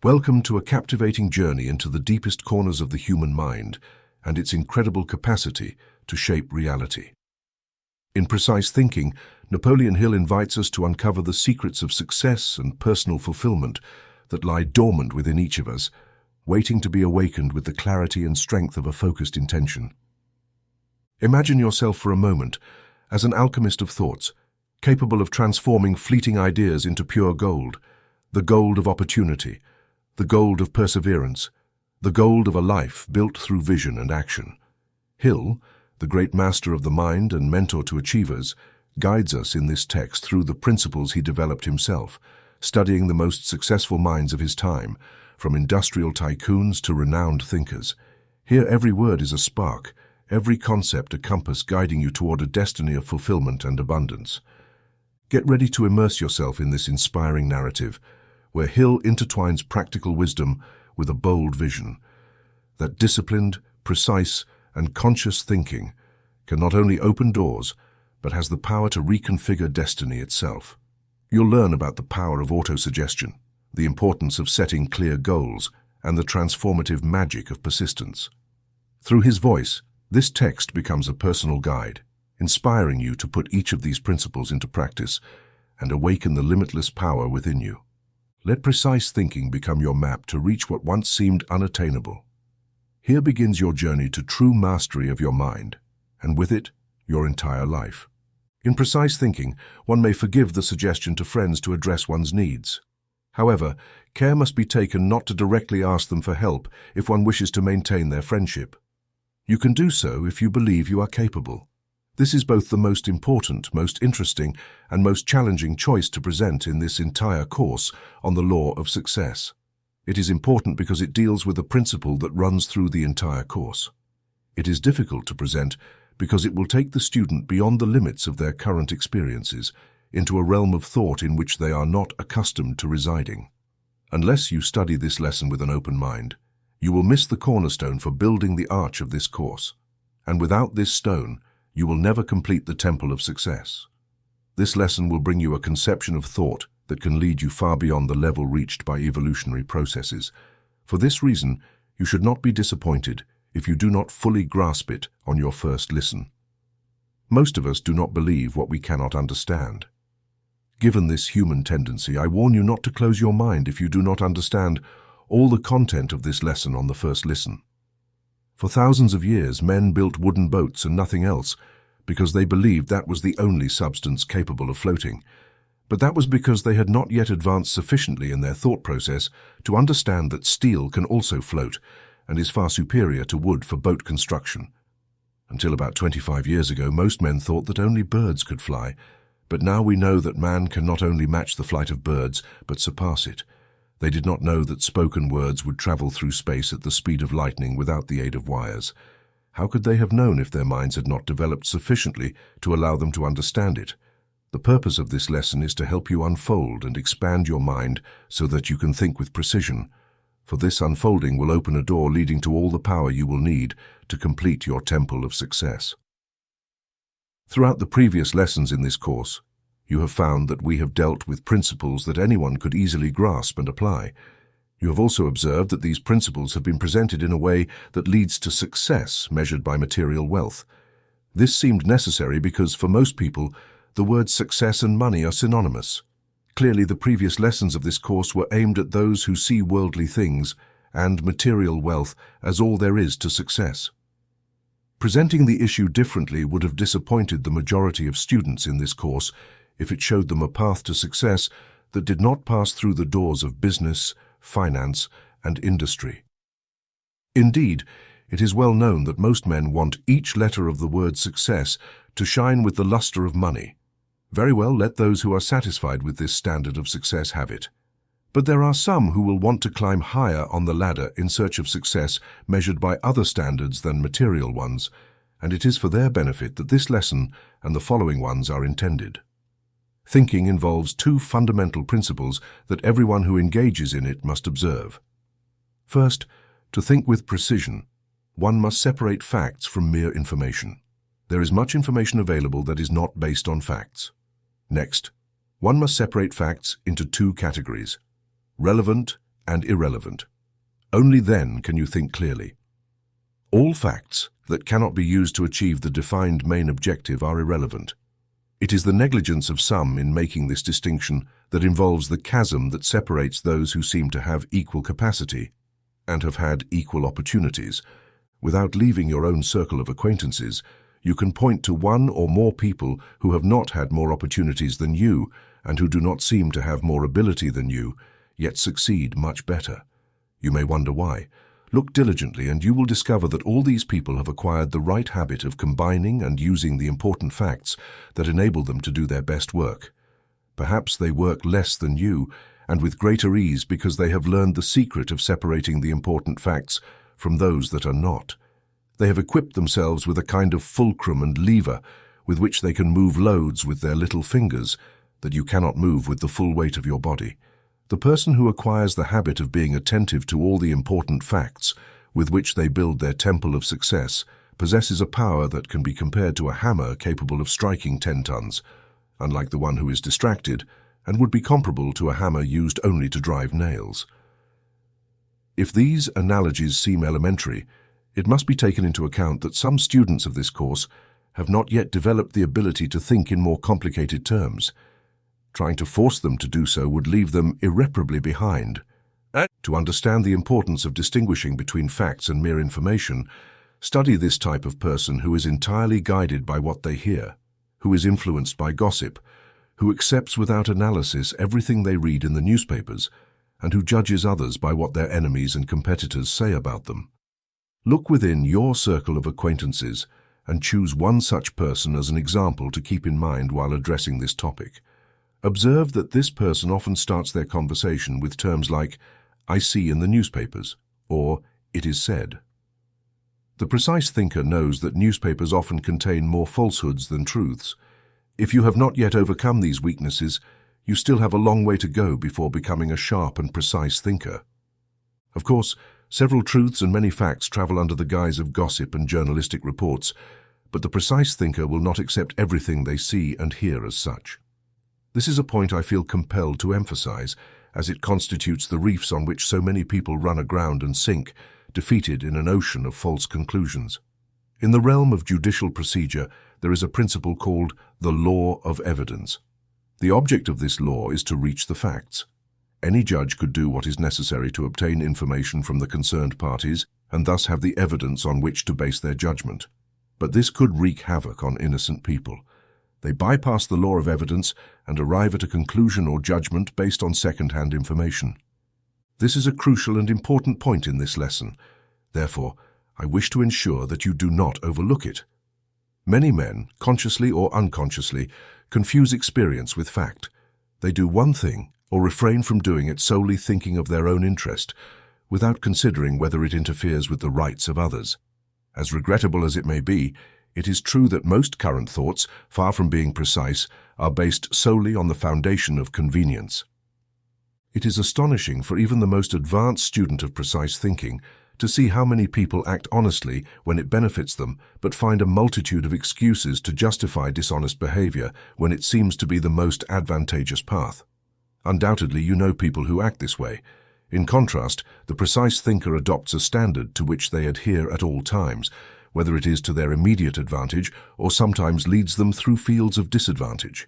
Welcome to a captivating journey into the deepest corners of the human mind and its incredible capacity to shape reality. In Precise Thinking, Napoleon Hill invites us to uncover the secrets of success and personal fulfillment that lie dormant within each of us, waiting to be awakened with the clarity and strength of a focused intention. Imagine yourself for a moment as an alchemist of thoughts, capable of transforming fleeting ideas into pure gold, the gold of opportunity, the gold of perseverance, the gold of a life built through vision and action. Hill, the great master of the mind and mentor to achievers, guides us in this text through the principles he developed himself, studying the most successful minds of his time, from industrial tycoons to renowned thinkers. Here every word is a spark, every concept a compass guiding you toward a destiny of fulfillment and abundance. Get ready to immerse yourself in this inspiring narrative, where Hill intertwines practical wisdom with a bold vision. That disciplined, precise, and conscious thinking can not only open doors, but has the power to reconfigure destiny itself. You'll learn about the power of autosuggestion, the importance of setting clear goals, and the transformative magic of persistence. Through his voice, this text becomes a personal guide, inspiring you to put each of these principles into practice and awaken the limitless power within you. Let precise thinking become your map to reach what once seemed unattainable. Here begins your journey to true mastery of your mind, and with it, your entire life. In precise thinking, one may forgive the suggestion to friends to address one's needs. However, care must be taken not to directly ask them for help if one wishes to maintain their friendship. You can do so if you believe you are capable. This is both the most important, most interesting, and most challenging choice to present in this entire course on the law of success. It is important because it deals with a principle that runs through the entire course. It is difficult to present because it will take the student beyond the limits of their current experiences into a realm of thought in which they are not accustomed to residing. Unless you study this lesson with an open mind, you will miss the cornerstone for building the arch of this course. And without this stone, you will never complete the temple of success. This lesson will bring you a conception of thought that can lead you far beyond the level reached by evolutionary processes. For this reason, you should not be disappointed if you do not fully grasp it on your first listen. Most of us do not believe what we cannot understand. Given this human tendency, I warn you not to close your mind if you do not understand all the content of this lesson on the first listen. For thousands of years, men built wooden boats and nothing else because they believed that was the only substance capable of floating. But that was because they had not yet advanced sufficiently in their thought process to understand that steel can also float and is far superior to wood for boat construction. Until about 25 years ago, most men thought that only birds could fly, but now we know that man can not only match the flight of birds, but surpass it. They did not know that spoken words would travel through space at the speed of lightning without the aid of wires. How could they have known if their minds had not developed sufficiently to allow them to understand it? The purpose of this lesson is to help you unfold and expand your mind so that you can think with precision. For this unfolding will open a door leading to all the power you will need to complete your temple of success. Throughout the previous lessons in this course, you have found that we have dealt with principles that anyone could easily grasp and apply. You have also observed that these principles have been presented in a way that leads to success measured by material wealth. This seemed necessary because, for most people, the words success and money are synonymous. Clearly, the previous lessons of this course were aimed at those who see worldly things and material wealth as all there is to success. Presenting the issue differently would have disappointed the majority of students in this course if it showed them a path to success that did not pass through the doors of business, finance, and industry. Indeed, it is well known that most men want each letter of the word success to shine with the luster of money. Very well, let those who are satisfied with this standard of success have it. But there are some who will want to climb higher on the ladder in search of success measured by other standards than material ones, and it is for their benefit that this lesson and the following ones are intended. Thinking involves two fundamental principles that everyone who engages in it must observe. First, to think with precision, one must separate facts from mere information. There is much information available that is not based on facts. Next, one must separate facts into two categories: relevant and irrelevant. Only then can you think clearly. All facts that cannot be used to achieve the defined main objective are irrelevant. It is the negligence of some in making this distinction that involves the chasm that separates those who seem to have equal capacity and have had equal opportunities. Without leaving your own circle of acquaintances, you can point to one or more people who have not had more opportunities than you and who do not seem to have more ability than you, yet succeed much better. You may wonder why. Look diligently and you will discover that all these people have acquired the right habit of combining and using the important facts that enable them to do their best work. Perhaps they work less than you and with greater ease because they have learned the secret of separating the important facts from those that are not. They have equipped themselves with a kind of fulcrum and lever with which they can move loads with their little fingers that you cannot move with the full weight of your body. The person who acquires the habit of being attentive to all the important facts with which they build their temple of success possesses a power that can be compared to a hammer capable of striking 10 tons, unlike the one who is distracted, and would be comparable to a hammer used only to drive nails. If these analogies seem elementary, it must be taken into account that some students of this course have not yet developed the ability to think in more complicated terms. Trying to force them to do so would leave them irreparably behind. To understand the importance of distinguishing between facts and mere information, study this type of person who is entirely guided by what they hear, who is influenced by gossip, who accepts without analysis everything they read in the newspapers, and who judges others by what their enemies and competitors say about them. Look within your circle of acquaintances and choose one such person as an example to keep in mind while addressing this topic. Observe that this person often starts their conversation with terms like, "I see in the newspapers," or "it is said." The precise thinker knows that newspapers often contain more falsehoods than truths. If you have not yet overcome these weaknesses, you still have a long way to go before becoming a sharp and precise thinker. Of course, several truths and many facts travel under the guise of gossip and journalistic reports, but the precise thinker will not accept everything they see and hear as such. This is a point I feel compelled to emphasize, as it constitutes the reefs on which so many people run aground and sink, defeated in an ocean of false conclusions. In the realm of judicial procedure, there is a principle called the law of evidence. The object of this law is to reach the facts. Any judge could do what is necessary to obtain information from the concerned parties and thus have the evidence on which to base their judgment. But this could wreak havoc on innocent people. They bypass the law of evidence and arrive at a conclusion or judgment based on second-hand information. This is a crucial and important point in this lesson. Therefore, I wish to ensure that you do not overlook it. Many men, consciously or unconsciously, confuse experience with fact. They do one thing or refrain from doing it solely thinking of their own interest, without considering whether it interferes with the rights of others. As regrettable as it may be, it is true that most current thoughts, far from being precise, are based solely on the foundation of convenience. It is astonishing for even the most advanced student of precise thinking to see how many people act honestly when it benefits them, but find a multitude of excuses to justify dishonest behavior when it seems to be the most advantageous path. Undoubtedly, you know people who act this way. In contrast, the precise thinker adopts a standard to which they adhere at all times, whether it is to their immediate advantage or sometimes leads them through fields of disadvantage.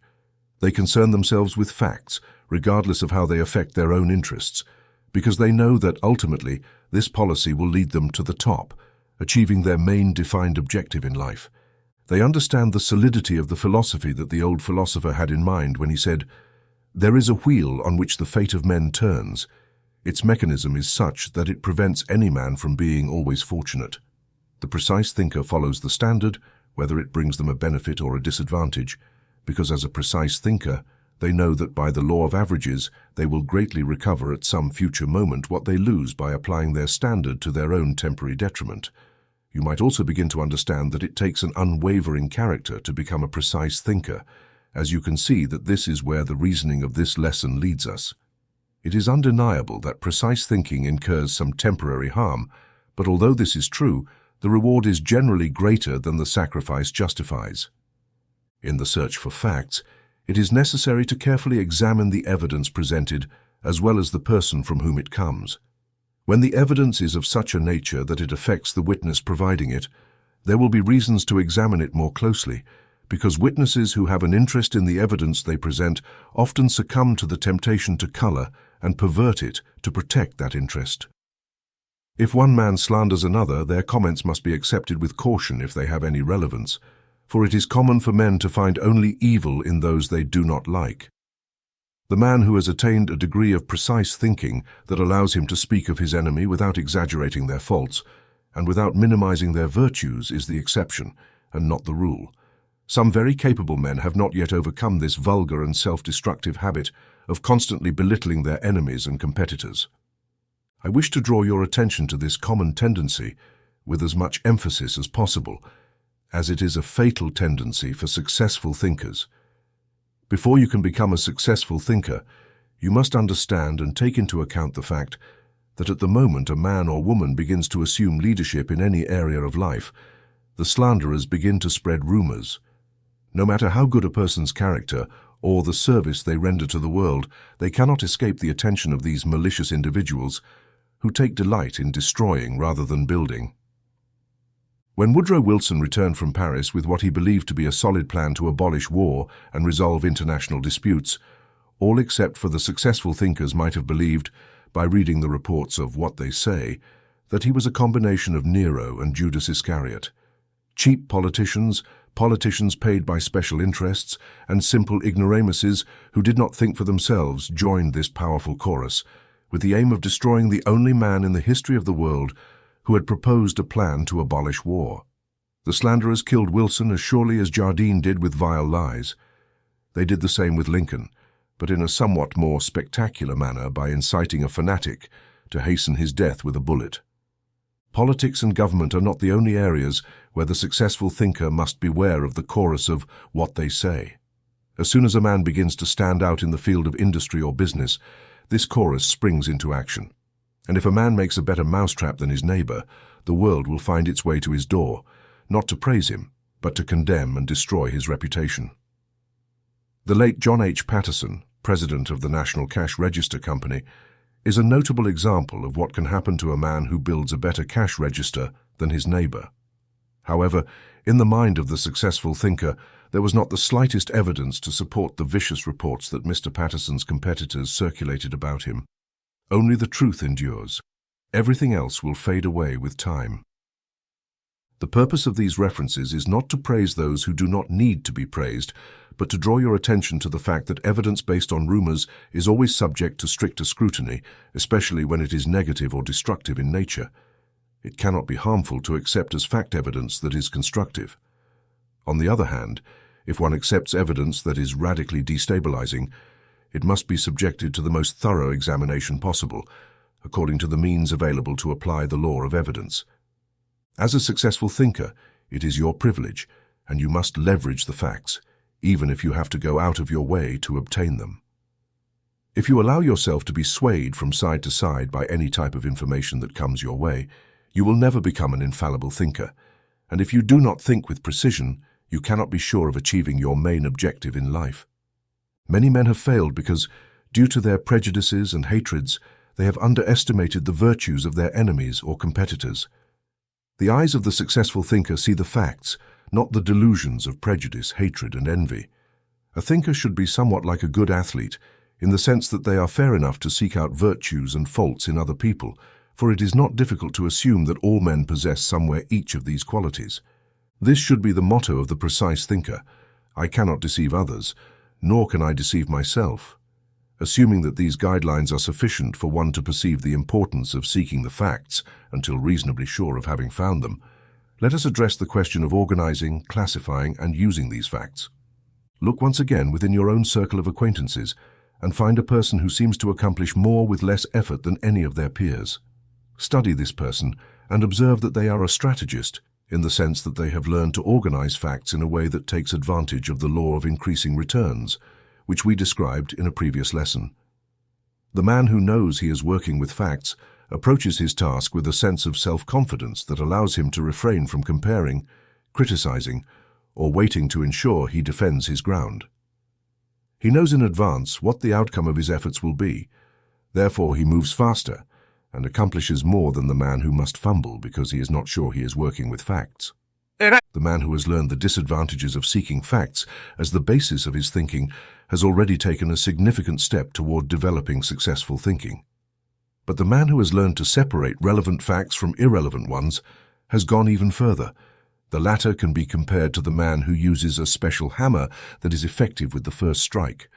They concern themselves with facts, regardless of how they affect their own interests, because they know that ultimately this policy will lead them to the top, achieving their main defined objective in life. They understand the solidity of the philosophy that the old philosopher had in mind when he said, "There is a wheel on which the fate of men turns. Its mechanism is such that it prevents any man from being always fortunate." The precise thinker follows the standard, whether it brings them a benefit or a disadvantage, because as a precise thinker, they know that by the law of averages, they will greatly recover at some future moment what they lose by applying their standard to their own temporary detriment. You might also begin to understand that it takes an unwavering character to become a precise thinker, as you can see that this is where the reasoning of this lesson leads us. It is undeniable that precise thinking incurs some temporary harm, but although this is true, the reward is generally greater than the sacrifice justifies. In the search for facts, it is necessary to carefully examine the evidence presented as well as the person from whom it comes. When the evidence is of such a nature that it affects the witness providing it, there will be reasons to examine it more closely, because witnesses who have an interest in the evidence they present often succumb to the temptation to color and pervert it to protect that interest. If one man slanders another, their comments must be accepted with caution if they have any relevance, for it is common for men to find only evil in those they do not like. The man who has attained a degree of precise thinking that allows him to speak of his enemy without exaggerating their faults and without minimizing their virtues is the exception and not the rule. Some very capable men have not yet overcome this vulgar and self-destructive habit of constantly belittling their enemies and competitors. I wish to draw your attention to this common tendency with as much emphasis as possible, as it is a fatal tendency for successful thinkers. Before you can become a successful thinker, you must understand and take into account the fact that at the moment a man or woman begins to assume leadership in any area of life, the slanderers begin to spread rumors. No matter how good a person's character or the service they render to the world, they cannot escape the attention of these malicious individuals who take delight in destroying rather than building. When Woodrow Wilson returned from Paris with what he believed to be a solid plan to abolish war and resolve international disputes, all except for the successful thinkers might have believed, by reading the reports of What They Say, that he was a combination of Nero and Judas Iscariot. Cheap politicians, politicians paid by special interests, and simple ignoramuses who did not think for themselves joined this powerful chorus, with the aim of destroying the only man in the history of the world who had proposed a plan to abolish war. The slanderers killed Wilson as surely as Jardine did with vile lies. They did the same with Lincoln, but in a somewhat more spectacular manner by inciting a fanatic to hasten his death with a bullet. Politics and government are not the only areas where the successful thinker must beware of the chorus of what they say. As soon as a man begins to stand out in the field of industry or business, this chorus springs into action. And if a man makes a better mousetrap than his neighbor, the world will find its way to his door, not to praise him, but to condemn and destroy his reputation. The late John H. Patterson, president of the National Cash Register Company, is a notable example of what can happen to a man who builds a better cash register than his neighbor. However, in the mind of the successful thinker, there was not the slightest evidence to support the vicious reports that Mr. Patterson's competitors circulated about him. Only the truth endures. Everything else will fade away with time. The purpose of these references is not to praise those who do not need to be praised, but to draw your attention to the fact that evidence based on rumors is always subject to stricter scrutiny, especially when it is negative or destructive in nature. It cannot be harmful to accept as fact evidence that is constructive. On the other hand, if one accepts evidence that is radically destabilizing, it must be subjected to the most thorough examination possible, according to the means available to apply the law of evidence. As a successful thinker, it is your privilege, and you must leverage the facts, even if you have to go out of your way to obtain them. If you allow yourself to be swayed from side to side by any type of information that comes your way, you will never become an infallible thinker, and if you do not think with precision, you cannot be sure of achieving your main objective in life. Many men have failed because, due to their prejudices and hatreds, they have underestimated the virtues of their enemies or competitors. The eyes of the successful thinker see the facts, not the delusions of prejudice, hatred, and envy. A thinker should be somewhat like a good athlete, in the sense that they are fair enough to seek out virtues and faults in other people, for it is not difficult to assume that all men possess somewhere each of these qualities. This should be the motto of the precise thinker. I cannot deceive others, nor can I deceive myself. Assuming that these guidelines are sufficient for one to perceive the importance of seeking the facts until reasonably sure of having found them, let us address the question of organizing, classifying, and using these facts. Look once again within your own circle of acquaintances and find a person who seems to accomplish more with less effort than any of their peers. Study this person and observe that they are a strategist, in the sense that they have learned to organize facts in a way that takes advantage of the law of increasing returns, which we described in a previous lesson. The man who knows he is working with facts approaches his task with a sense of self-confidence that allows him to refrain from comparing, criticizing, or waiting to ensure he defends his ground. He knows in advance what the outcome of his efforts will be, Therefore, he moves faster and accomplishes more than the man who must fumble because he is not sure he is working with facts. The man who has learned the disadvantages of seeking facts as the basis of his thinking has already taken a significant step toward developing successful thinking. But the man who has learned to separate relevant facts from irrelevant ones has gone even further. The latter can be compared to the man who uses a special hammer that is effective with the first strike,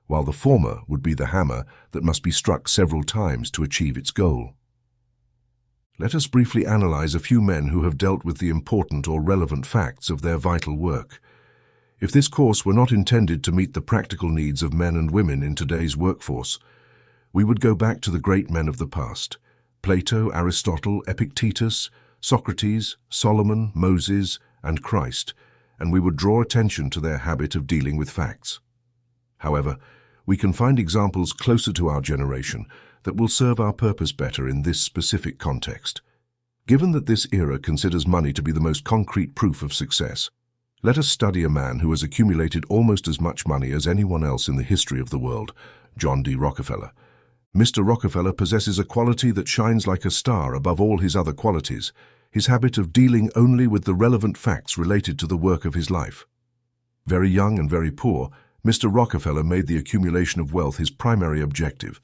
while the former would be the hammer that must be struck several times to achieve its goal. Let us briefly analyze a few men who have dealt with the important or relevant facts of their vital work. If this course were not intended to meet the practical needs of men and women in today's workforce, we would go back to the great men of the past: Plato, Aristotle, Epictetus, Socrates, Solomon, Moses, and Christ, and we would draw attention to their habit of dealing with facts. However, we can find examples closer to our generation that will serve our purpose better in this specific context. Given that this era considers money to be the most concrete proof of success, let us study a man who has accumulated almost as much money as anyone else in the history of the world, John D. Rockefeller. Mr. Rockefeller possesses a quality that shines like a star above all his other qualities: his habit of dealing only with the relevant facts related to the work of his life. Very young and very poor, Mr. Rockefeller made the accumulation of wealth his primary objective.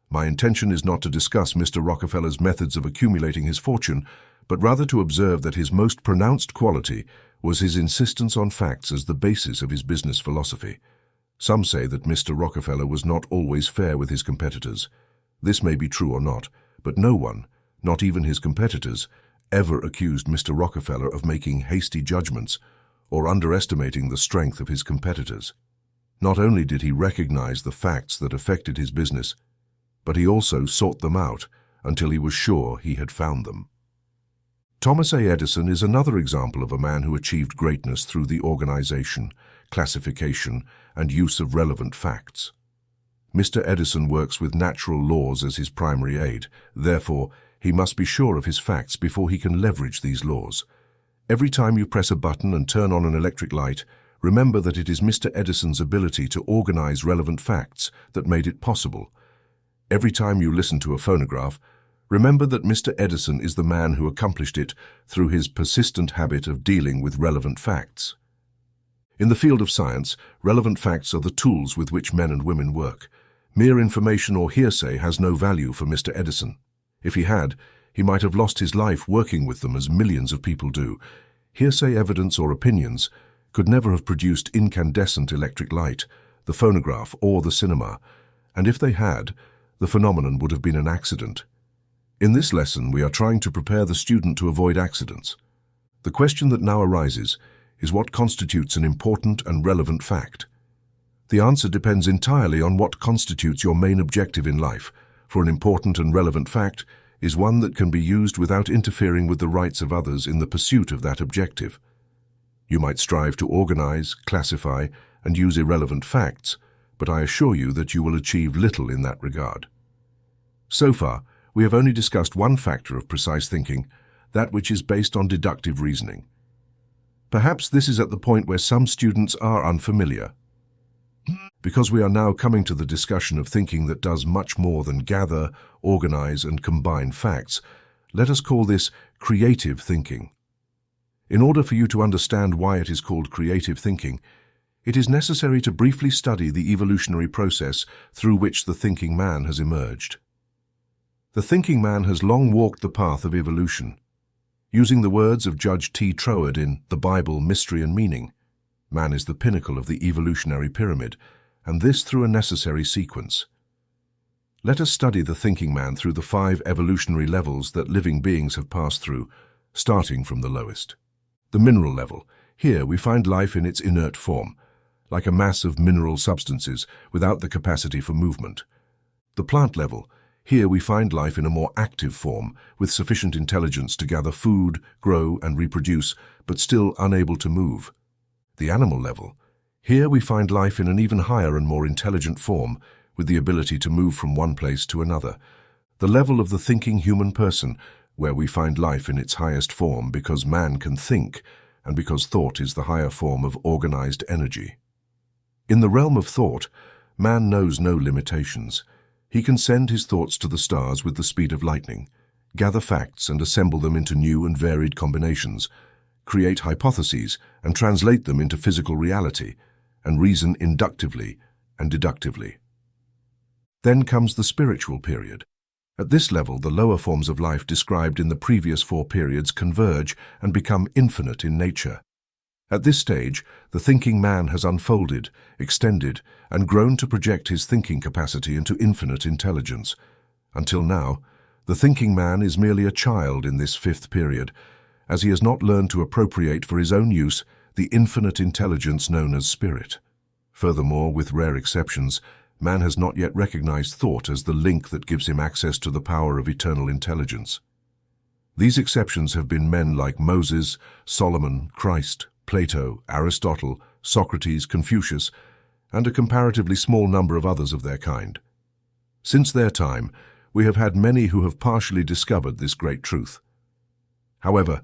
My intention is not to discuss Mr. Rockefeller's methods of accumulating his fortune, but rather to observe that his most pronounced quality was his insistence on facts as the basis of his business philosophy. Some say that Mr. Rockefeller was not always fair with his competitors. This may be true or not, but no one, not even his competitors, ever accused Mr. Rockefeller of making hasty judgments or underestimating the strength of his competitors. Not only did he recognize the facts that affected his business, but he also sought them out until he was sure he had found them. Thomas A. Edison is another example of a man who achieved greatness through the organization, classification, and use of relevant facts. Mr. Edison works with natural laws as his primary aid. Therefore, he must be sure of his facts before he can leverage these laws. Every time you press a button and turn on an electric light, remember that it is Mr. Edison's ability to organize relevant facts that made it possible. Every time you listen to a phonograph, remember that Mr. Edison is the man who accomplished it through his persistent habit of dealing with relevant facts. In the field of science, relevant facts are the tools with which men and women work. Mere information or hearsay has no value for Mr. Edison. If he had, he might have lost his life working with them as millions of people do. Hearsay evidence or opinions could never have produced incandescent electric light, the phonograph, or the cinema, and if they had, the phenomenon would have been an accident. In this lesson, we are trying to prepare the student to avoid accidents. The question that now arises is what constitutes an important and relevant fact. The answer depends entirely on what constitutes your main objective in life, for an important and relevant fact is one that can be used without interfering with the rights of others in the pursuit of that objective. You might strive to organize, classify, and use irrelevant facts, but I assure you that you will achieve little in that regard. So far, we have only discussed one factor of precise thinking, that which is based on deductive reasoning. Perhaps this is at the point where some students are unfamiliar. Because we are now coming to the discussion of thinking that does much more than gather, organize, and combine facts, let us call this creative thinking. In order for you to understand why it is called creative thinking, it is necessary to briefly study the evolutionary process through which the thinking man has emerged. The thinking man has long walked the path of evolution. Using the words of Judge T. Troward in The Bible, Mystery and Meaning, man is the pinnacle of the evolutionary pyramid, and this through a necessary sequence. Let us study the thinking man through the 5 evolutionary levels that living beings have passed through, starting from the lowest. The mineral level. Here we find life in its inert form, like a mass of mineral substances without the capacity for movement. The plant level. Here we find life in a more active form, with sufficient intelligence to gather food, grow, and reproduce, but still unable to move. The animal level. Here we find life in an even higher and more intelligent form, with the ability to move from one place to another. The level of the thinking human person, where we find life in its highest form because man can think, and because thought is the higher form of organized energy. In the realm of thought, man knows no limitations. He can send his thoughts to the stars with the speed of lightning, gather facts and assemble them into new and varied combinations, create hypotheses and translate them into physical reality, and reason inductively and deductively. Then comes the spiritual period. At this level, the lower forms of life described in the previous 4 periods converge and become infinite in nature. At this stage, the thinking man has unfolded, extended, and grown to project his thinking capacity into infinite intelligence. Until now, the thinking man is merely a child in this 5th period, as he has not learned to appropriate for his own use the infinite intelligence known as spirit. Furthermore, with rare exceptions, man has not yet recognized thought as the link that gives him access to the power of eternal intelligence. These exceptions have been men like Moses, Solomon, Christ, Plato, Aristotle, Socrates, Confucius, and a comparatively small number of others of their kind. Since their time, we have had many who have partially discovered this great truth. However,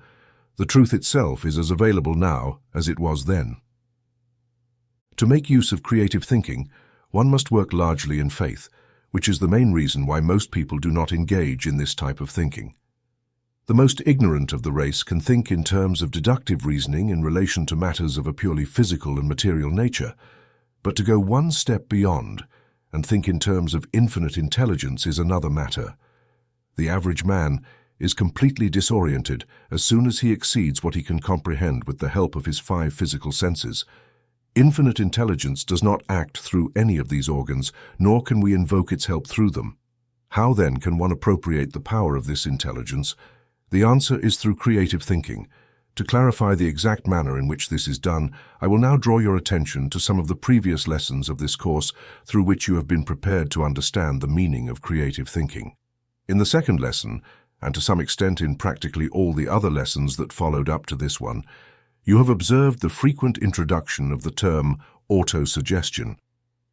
the truth itself is as available now as it was then. To make use of creative thinking, one must work largely in faith, which is the main reason why most people do not engage in this type of thinking. The most ignorant of the race can think in terms of deductive reasoning in relation to matters of a purely physical and material nature, but to go one step beyond and think in terms of infinite intelligence is another matter. The average man is completely disoriented as soon as he exceeds what he can comprehend with the help of his 5 physical senses. Infinite intelligence does not act through any of these organs, nor can we invoke its help through them. How then can one appropriate the power of this intelligence? The answer is through creative thinking. To clarify the exact manner in which this is done, I will now draw your attention to some of the previous lessons of this course through which you have been prepared to understand the meaning of creative thinking. In the second lesson, and to some extent in practically all the other lessons that followed up to this one, you have observed the frequent introduction of the term autosuggestion.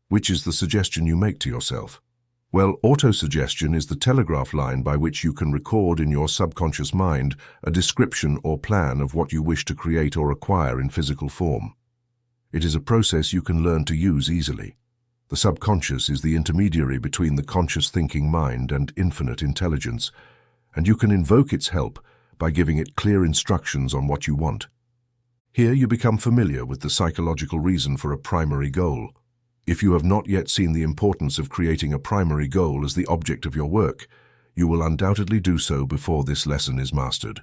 Which is the suggestion you make to yourself? Well, autosuggestion is the telegraph line by which you can record in your subconscious mind a description or plan of what you wish to create or acquire in physical form. It is a process you can learn to use easily. The subconscious is the intermediary between the conscious thinking mind and infinite intelligence, and you can invoke its help by giving it clear instructions on what you want. Here you become familiar with the psychological reason for a primary goal. If you have not yet seen the importance of creating a primary goal as the object of your work, you will undoubtedly do so before this lesson is mastered.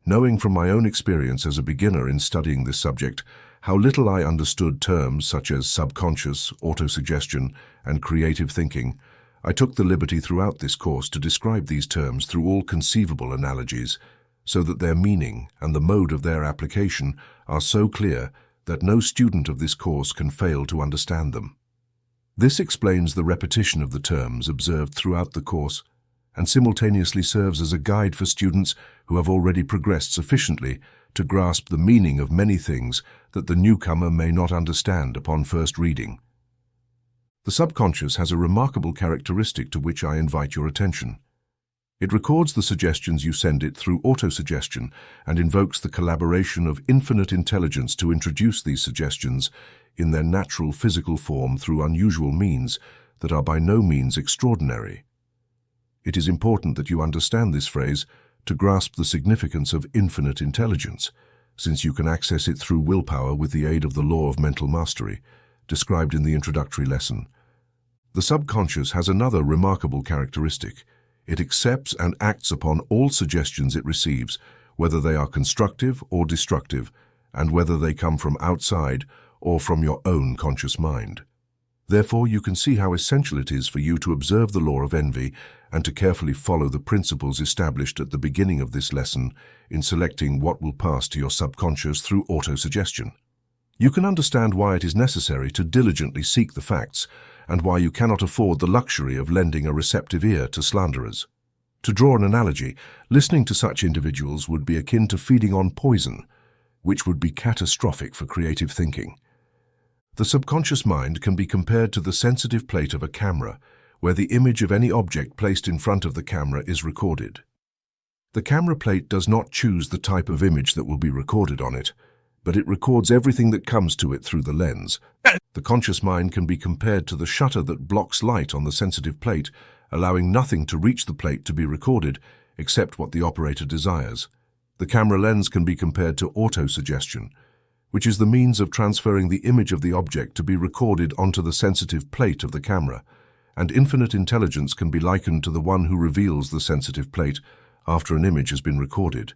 Knowing from my own experience as a beginner in studying this subject how little I understood terms such as subconscious, autosuggestion, and creative thinking, I took the liberty throughout this course to describe these terms through all conceivable analogies, so that their meaning and the mode of their application are so clear that no student of this course can fail to understand them. This explains the repetition of the terms observed throughout the course and simultaneously serves as a guide for students who have already progressed sufficiently to grasp the meaning of many things that the newcomer may not understand upon first reading. The subconscious has a remarkable characteristic to which I invite your attention. It records the suggestions you send it through autosuggestion and invokes the collaboration of infinite intelligence to introduce these suggestions in their natural physical form through unusual means that are by no means extraordinary. It is important that you understand this phrase to grasp the significance of infinite intelligence, since you can access it through willpower with the aid of the law of mental mastery, described in the introductory lesson. The subconscious has another remarkable characteristic. It accepts and acts upon all suggestions it receives, whether they are constructive or destructive, and whether they come from outside or from your own conscious mind. Therefore, you can see how essential it is for you to observe the law of envy and to carefully follow the principles established at the beginning of this lesson in selecting what will pass to your subconscious through autosuggestion. You can understand why it is necessary to diligently seek the facts and why you cannot afford the luxury of lending a receptive ear to slanderers. To draw an analogy, listening to such individuals would be akin to feeding on poison, which would be catastrophic for creative thinking. The subconscious mind can be compared to the sensitive plate of a camera, where the image of any object placed in front of the camera is recorded. The camera plate does not choose the type of image that will be recorded on it. but it records everything that comes to it through the lens. The conscious mind can be compared to the shutter that blocks light on the sensitive plate, allowing nothing to reach the plate to be recorded except what the operator desires. The camera lens can be compared to autosuggestion, which is the means of transferring the image of the object to be recorded onto the sensitive plate of the camera, and infinite intelligence can be likened to the one who reveals the sensitive plate after an image has been recorded,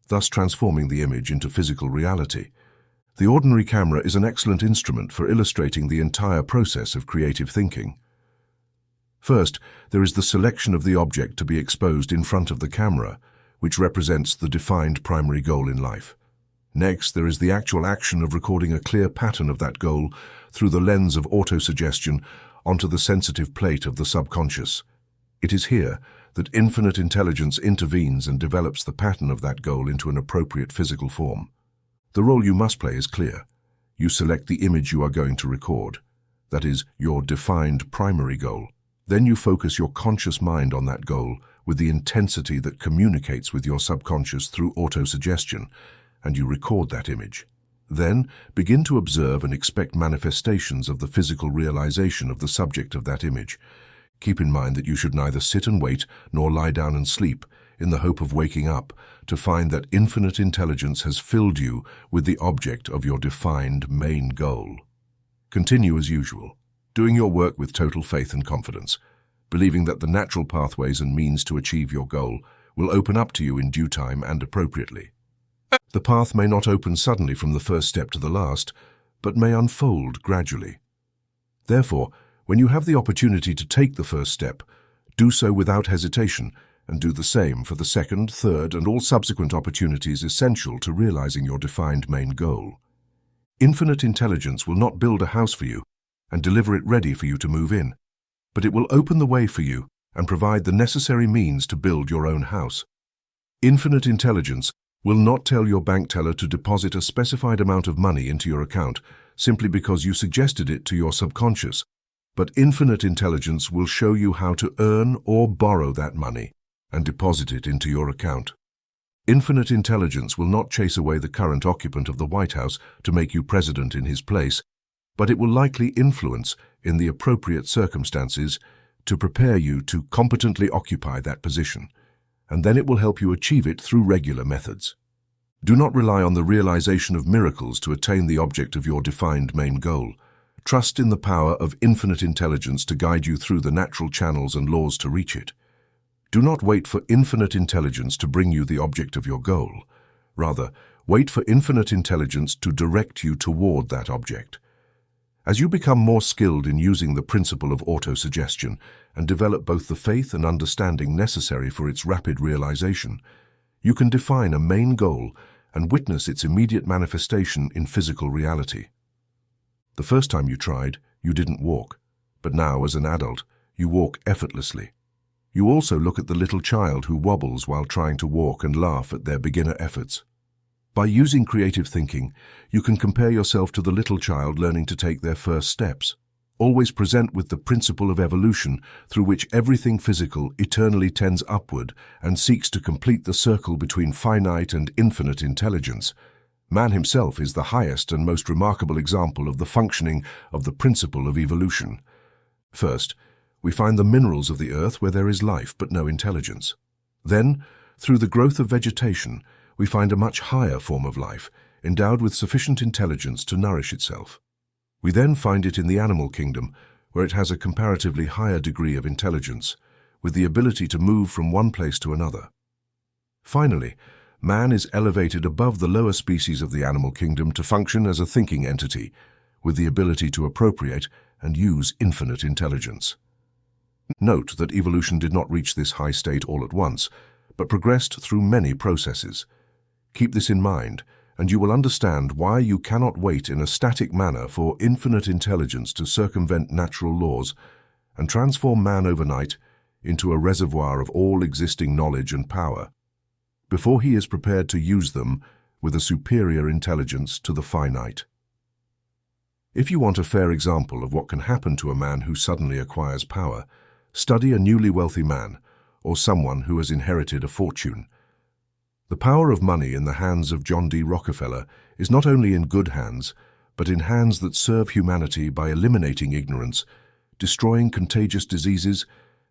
thus transforming the image into physical reality. The ordinary camera is an excellent instrument for illustrating the entire process of creative thinking. First, there is the selection of the object to be exposed in front of the camera, which represents the defined primary goal in life. Next, there is the actual action of recording a clear pattern of that goal through the lens of autosuggestion onto the sensitive plate of the subconscious. It is here that infinite intelligence intervenes and develops the pattern of that goal into an appropriate physical form. The role you must play is clear. You select the image you are going to record, that is, your defined primary goal. Then you focus your conscious mind on that goal with the intensity that communicates with your subconscious through autosuggestion, and you record that image. Then begin to observe and expect manifestations of the physical realization of the subject of that image. Keep in mind that you should neither sit and wait nor lie down and sleep in the hope of waking up to find that infinite intelligence has filled you with the object of your defined main goal. Continue as usual, doing your work with total faith and confidence, believing that the natural pathways and means to achieve your goal will open up to you in due time and appropriately. The path may not open suddenly from the first step to the last, but may unfold gradually. Therefore, when you have the opportunity to take the first step, do so without hesitation, and do the same for the second, third, and all subsequent opportunities essential to realizing your defined main goal. Infinite intelligence will not build a house for you and deliver it ready for you to move in, but it will open the way for you and provide the necessary means to build your own house. Infinite intelligence will not tell your bank teller to deposit a specified amount of money into your account simply because you suggested it to your subconscious, but infinite intelligence will show you how to earn or borrow that money and deposit it into your account. Infinite intelligence will not chase away the current occupant of the White House to make you president in his place, but it will likely influence, in the appropriate circumstances, to prepare you to competently occupy that position, and then it will help you achieve it through regular methods. Do not rely on the realization of miracles to attain the object of your defined main goal. Trust in the power of infinite intelligence to guide you through the natural channels and laws to reach it. Do not wait for infinite intelligence to bring you the object of your goal. Rather, wait for infinite intelligence to direct you toward that object. As you become more skilled in using the principle of autosuggestion and develop both the faith and understanding necessary for its rapid realization, you can define a main goal and witness its immediate manifestation in physical reality. The first time you tried, you didn't walk, but now, as an adult, you walk effortlessly. You also look at the little child who wobbles while trying to walk and laugh at their beginner efforts. By using creative thinking, you can compare yourself to the little child learning to take their first steps. Always present with the principle of evolution through which everything physical eternally tends upward and seeks to complete the circle between finite and infinite intelligence. Man himself is the highest and most remarkable example of the functioning of the principle of evolution. First, we find the minerals of the earth where there is life but no intelligence. Then, through the growth of vegetation, we find a much higher form of life, endowed with sufficient intelligence to nourish itself. We then find it in the animal kingdom, where it has a comparatively higher degree of intelligence, with the ability to move from one place to another. Finally, man is elevated above the lower species of the animal kingdom to function as a thinking entity, with the ability to appropriate and use infinite intelligence. Note that evolution did not reach this high state all at once, but progressed through many processes. Keep this in mind, and you will understand why you cannot wait in a static manner for infinite intelligence to circumvent natural laws and transform man overnight into a reservoir of all existing knowledge and power, before he is prepared to use them with a superior intelligence to the finite. If you want a fair example of what can happen to a man who suddenly acquires power, study a newly wealthy man or someone who has inherited a fortune. The The power of money in the hands of John D. Rockefeller is not only in good hands, but in hands that serve humanity by eliminating ignorance, destroying contagious diseases,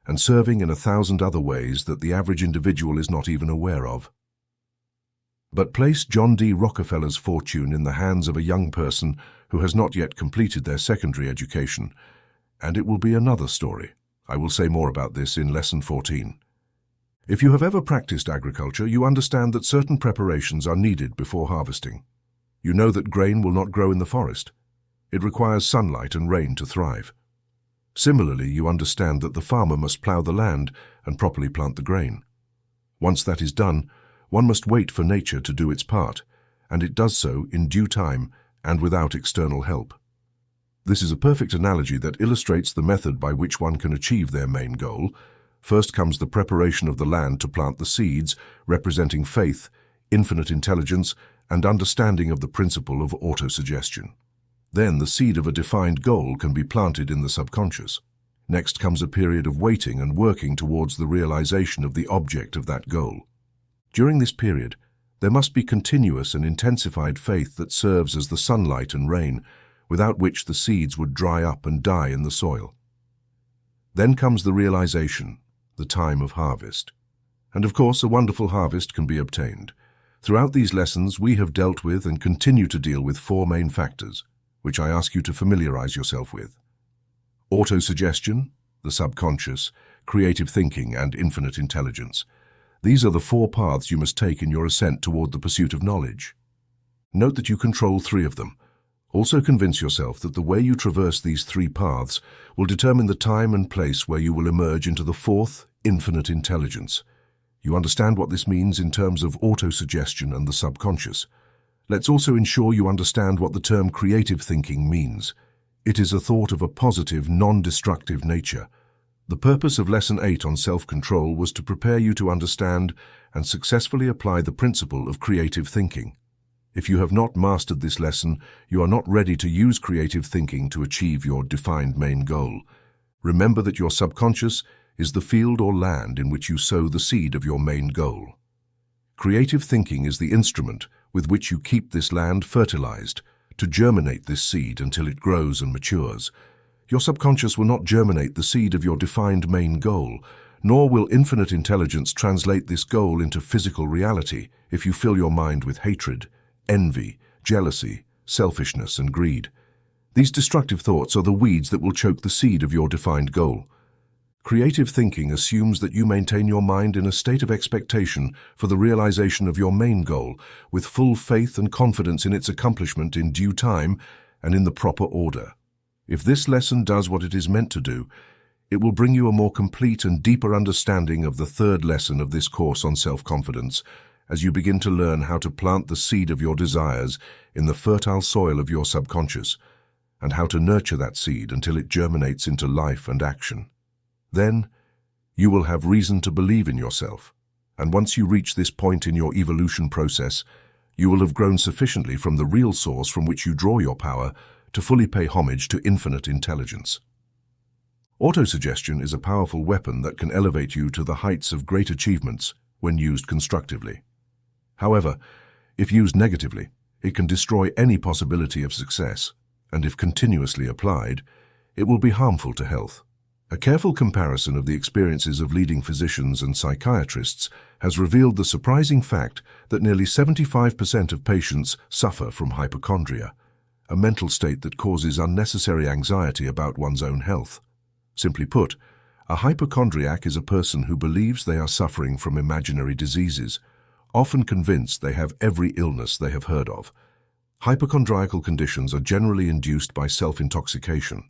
and serving in 1,000 other ways that the average individual is not even aware of. But place John D. Rockefeller's fortune in the hands of a young person who has not yet completed their secondary education, and it will be another story. I will say more about this in Lesson 14. If you have ever practiced agriculture, you understand that certain preparations are needed before harvesting. You know that grain will not grow in the forest. It requires sunlight and rain to thrive. Similarly, you understand that the farmer must plow the land and properly plant the grain. Once that is done, one must wait for nature to do its part, and it does so in due time and without external help. This is a perfect analogy that illustrates the method by which one can achieve their main goal. First comes the preparation of the land to plant the seeds, representing faith, infinite intelligence, and understanding of the principle of autosuggestion. Then the seed of a defined goal can be planted in the subconscious. Next comes a period of waiting and working towards the realization of the object of that goal. During this period, there must be continuous and intensified faith that serves as the sunlight and rain, without which the seeds would dry up and die in the soil. Then comes the realization, the time of harvest. And of course, a wonderful harvest can be obtained. Throughout these lessons, we have dealt with and continue to deal with 4 main factors, which I ask you to familiarize yourself with. Autosuggestion, the subconscious, creative thinking, and infinite intelligence. These are the 4 paths you must take in your ascent toward the pursuit of knowledge. Note that you control 3 of them. Also convince yourself that the way you traverse these 3 paths will determine the time and place where you will emerge into the 4th, infinite intelligence. You understand what this means in terms of autosuggestion and the subconscious. Let's also ensure you understand what the term creative thinking means. It is a thought of a positive, non-destructive nature. The purpose of Lesson 8 on self-control was to prepare you to understand and successfully apply the principle of creative thinking. If you have not mastered this lesson, you are not ready to use creative thinking to achieve your defined main goal. Remember that your subconscious is the field or land in which you sow the seed of your main goal. Creative thinking is the instrument with which you keep this land fertilized, to germinate this seed until it grows and matures. Your subconscious will not germinate the seed of your defined main goal, nor will infinite intelligence translate this goal into physical reality if you fill your mind with hatred, envy, jealousy, selfishness, and greed. These destructive thoughts are the weeds that will choke the seed of your defined goal. Creative thinking assumes that you maintain your mind in a state of expectation for the realization of your main goal, with full faith and confidence in its accomplishment in due time and in the proper order. If this lesson does what it is meant to do, it will bring you a more complete and deeper understanding of the 3rd lesson of this course on self-confidence, as you begin to learn how to plant the seed of your desires in the fertile soil of your subconscious, and how to nurture that seed until it germinates into life and action. Then, you will have reason to believe in yourself, and once you reach this point in your evolution process, you will have grown sufficiently from the real source from which you draw your power to fully pay homage to infinite intelligence. Autosuggestion is a powerful weapon that can elevate you to the heights of great achievements when used constructively. However, if used negatively, it can destroy any possibility of success, and if continuously applied, it will be harmful to health. A careful comparison of the experiences of leading physicians and psychiatrists has revealed the surprising fact that nearly 75% of patients suffer from hypochondria, a mental state that causes unnecessary anxiety about one's own health. Simply put, a hypochondriac is a person who believes they are suffering from imaginary diseases, often convinced they have every illness they have heard of. Hypochondriacal conditions are generally induced by self-intoxication.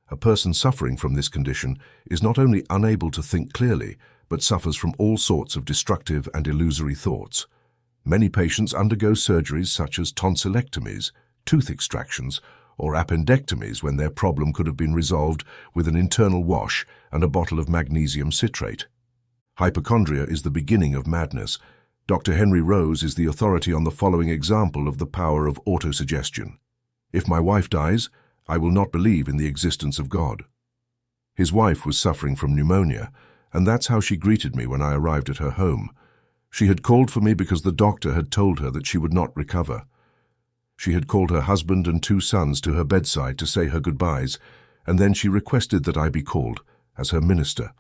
A person suffering from this condition is not only unable to think clearly, but suffers from all sorts of destructive and illusory thoughts. Many patients undergo surgeries such as tonsillectomies, tooth extractions, or appendectomies when their problem could have been resolved with an internal wash and a bottle of magnesium citrate. Hypochondria is the beginning of madness. Dr. Henry Rose is the authority on the following example of the power of autosuggestion. If my wife dies, I will not believe in the existence of God. His wife was suffering from pneumonia, and that's how she greeted me when I arrived at her home. She had called for me because the doctor had told her that she would not recover. She had called her husband and 2 sons to her bedside to say her goodbyes, and then she requested that I be called, as her minister.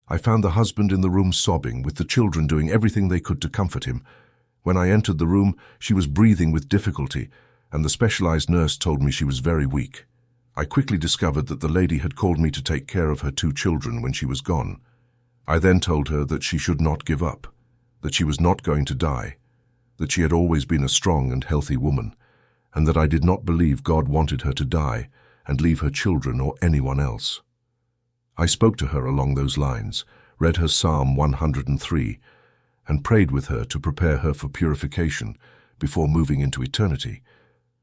I found the husband in the room sobbing, with the children doing everything they could to comfort him. When I entered the room, she was breathing with difficulty, and the specialized nurse told me she was very weak. I quickly discovered that the lady had called me to take care of her 2 children when she was gone. I then told her that she should not give up, that she was not going to die, that she had always been a strong and healthy woman, and that I did not believe God wanted her to die and leave her children or anyone else. I spoke to her along those lines, read her Psalm 103, and prayed with her to prepare her for purification before moving into eternity.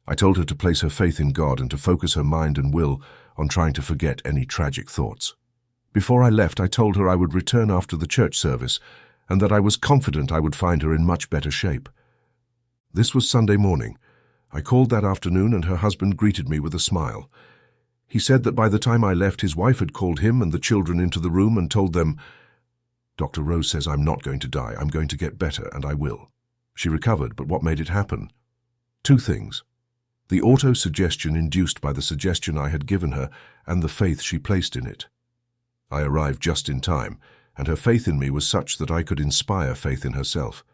I told her to place her faith in God and to focus her mind and will on trying to forget any tragic thoughts. Before I left, I told her I would return after the church service and that I was confident I would find her in much better shape. This was Sunday morning. I called that afternoon and her husband greeted me with a smile. He said that by the time I left, his wife had called him and the children into the room and told them, "Dr. Rose says I'm not going to die. I'm going to get better, and I will." She recovered, but what made it happen? 2 things. The auto-suggestion induced by the suggestion I had given her and the faith she placed in it. I arrived just in time, and her faith in me was such that I could inspire faith in herself.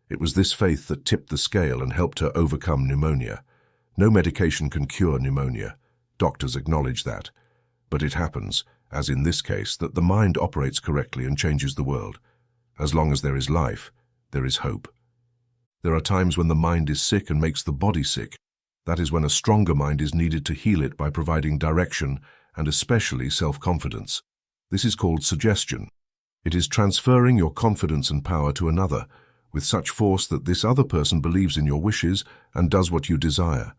It was this faith that tipped the scale and helped her overcome pneumonia. No medication can cure pneumonia. Doctors acknowledge that. But it happens, as in this case, that the mind operates correctly and changes the world. As long as there is life, there is hope. There are times when the mind is sick and makes the body sick. That is when a stronger mind is needed to heal it by providing direction and especially self-confidence. This is called suggestion. It is transferring your confidence and power to another, with such force that this other person believes in your wishes and does what you desire.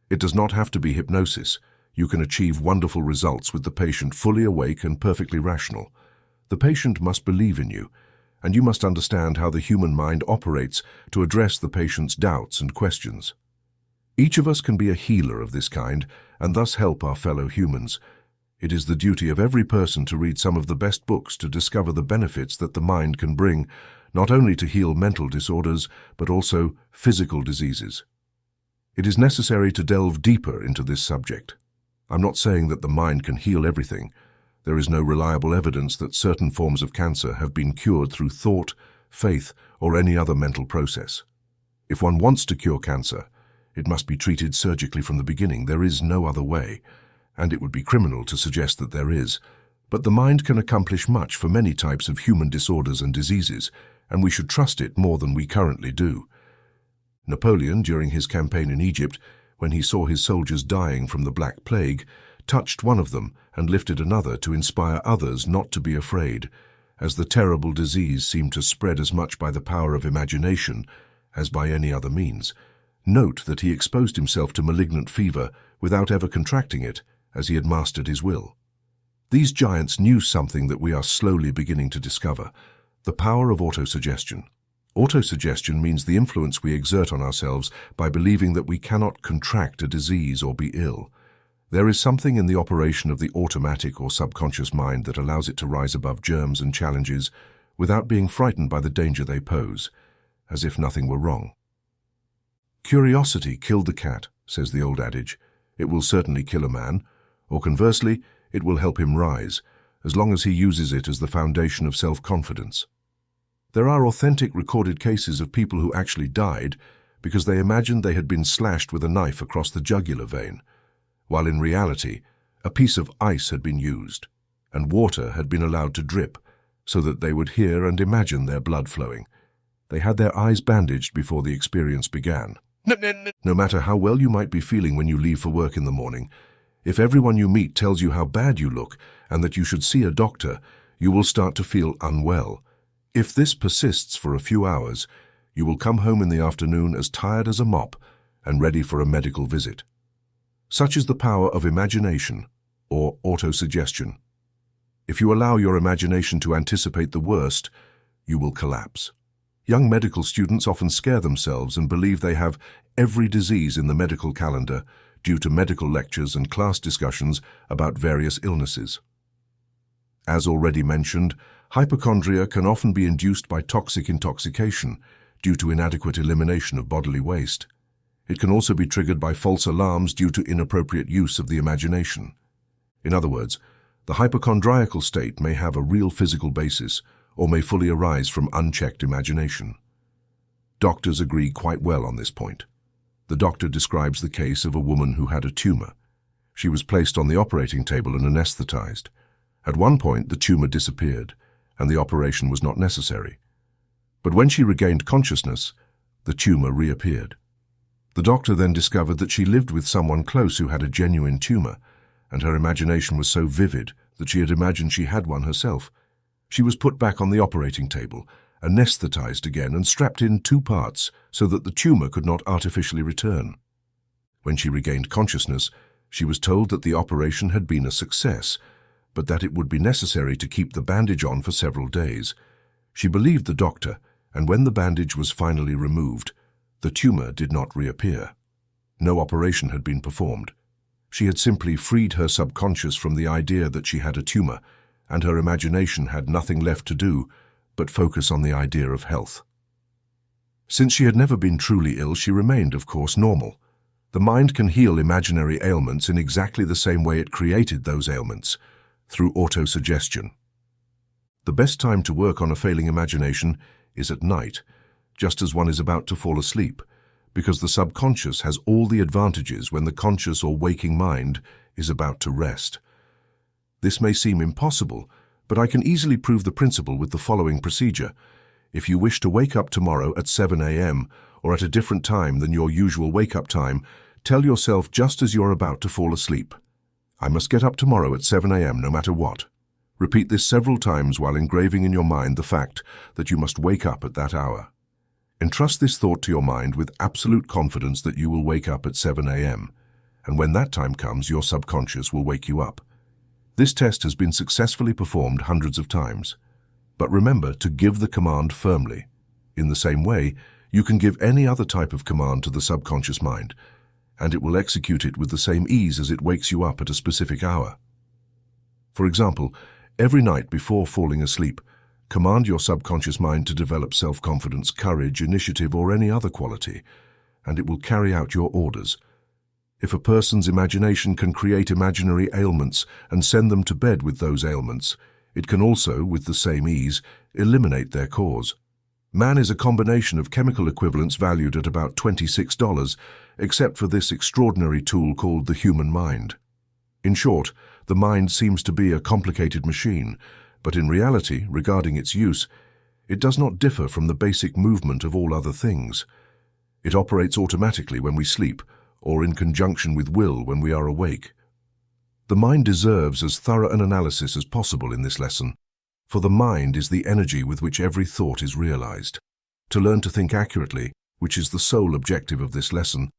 It does not have to be hypnosis. You can achieve wonderful results with the patient fully awake and perfectly rational. The patient must believe in you, and you must understand how the human mind operates to address the patient's doubts and questions. Each of us can be a healer of this kind and thus help our fellow humans. It is the duty of every person to read some of the best books to discover the benefits that the mind can bring, not only to heal mental disorders, but also physical diseases. It is necessary to delve deeper into this subject. I'm not saying that the mind can heal everything. There is no reliable evidence that certain forms of cancer have been cured through thought, faith, or any other mental process. If one wants to cure cancer, it must be treated surgically from the beginning. There is no other way, and it would be criminal to suggest that there is. But the mind can accomplish much for many types of human disorders and diseases, and we should trust it more than we currently do. Napoleon, during his campaign in Egypt, when he saw his soldiers dying from the Black Plague, touched one of them and lifted another to inspire others not to be afraid, as the terrible disease seemed to spread as much by the power of imagination as by any other means. Note that he exposed himself to malignant fever without ever contracting it, as he had mastered his will. These giants knew something that we are slowly beginning to discover: the power of autosuggestion. Autosuggestion means the influence we exert on ourselves by believing that we cannot contract a disease or be ill. There is something in the operation of the automatic or subconscious mind that allows it to rise above germs and challenges without being frightened by the danger they pose, as if nothing were wrong. Curiosity killed the cat, says the old adage. It will certainly kill a man, or conversely, it will help him rise, as long as he uses it as the foundation of self-confidence. There are authentic recorded cases of people who actually died because they imagined they had been slashed with a knife across the jugular vein, while in reality, a piece of ice had been used, and water had been allowed to drip so that they would hear and imagine their blood flowing. They had their eyes bandaged before the experience began. No matter how well you might be feeling when you leave for work in the morning, if everyone you meet tells you how bad you look and that you should see a doctor, you will start to feel unwell. If this persists for a few hours, you will come home in the afternoon as tired as a mop and ready for a medical visit. Such is the power of imagination, or autosuggestion. If you allow your imagination to anticipate the worst, you will collapse. Young medical students often scare themselves and believe they have every disease in the medical calendar due to medical lectures and class discussions about various illnesses. As already mentioned, Hypochondria can often be induced by toxic intoxication due to inadequate elimination of bodily waste. It can also be triggered by false alarms due to inappropriate use of the imagination. In other words, the hypochondriacal state may have a real physical basis or may fully arise from unchecked imagination. Doctors agree quite well on this point. The doctor describes the case of a woman who had a tumor. She was placed on the operating table and anesthetized. At one point, the tumor disappeared, and the operation was not necessary. But when she regained consciousness, the tumor reappeared. The doctor then discovered that she lived with someone close who had a genuine tumor, and her imagination was so vivid that she had imagined she had one herself. She was put back on the operating table, anesthetized again, and strapped in 2 parts so that the tumor could not artificially return. When she regained consciousness, she was told that the operation had been a success, but that it would be necessary to keep the bandage on for several days. She believed the doctor, and when the bandage was finally removed, the tumor did not reappear. No operation had been performed. She had simply freed her subconscious from the idea that she had a tumor, and her imagination had nothing left to do but focus on the idea of health. Since she had never been truly ill, she remained, of course, normal. The mind can heal imaginary ailments in exactly the same way it created those ailments, through autosuggestion. The best time to work on a failing imagination is at night, just as one is about to fall asleep, because the subconscious has all the advantages when the conscious or waking mind is about to rest. This may seem impossible, but I can easily prove the principle with the following procedure. If you wish to wake up tomorrow at 7 a.m. or at a different time than your usual wake-up time, tell yourself just as you're about to fall asleep, "I must get up tomorrow at 7 a.m. no matter what." Repeat this several times while engraving in your mind the fact that you must wake up at that hour. Entrust this thought to your mind with absolute confidence that you will wake up at 7 a.m., and when that time comes, your subconscious will wake you up. This test has been successfully performed hundreds of times. But remember to give the command firmly. In the same way, you can give any other type of command to the subconscious mind, and it will execute it with the same ease as it wakes you up at a specific hour. For example, every night before falling asleep, command your subconscious mind to develop self-confidence, courage, initiative, or any other quality, and it will carry out your orders. If a person's imagination can create imaginary ailments and send them to bed with those ailments, it can also, with the same ease, eliminate their cause. Man is a combination of chemical equivalents valued at about $26, except for this extraordinary tool called the human mind. In short, the mind seems to be a complicated machine, but in reality, regarding its use, it does not differ from the basic movement of all other things. It operates automatically when we sleep, or in conjunction with will when we are awake. The mind deserves as thorough an analysis as possible in this lesson, for the mind is the energy with which every thought is realized. To learn to think accurately, which is the sole objective of this lesson,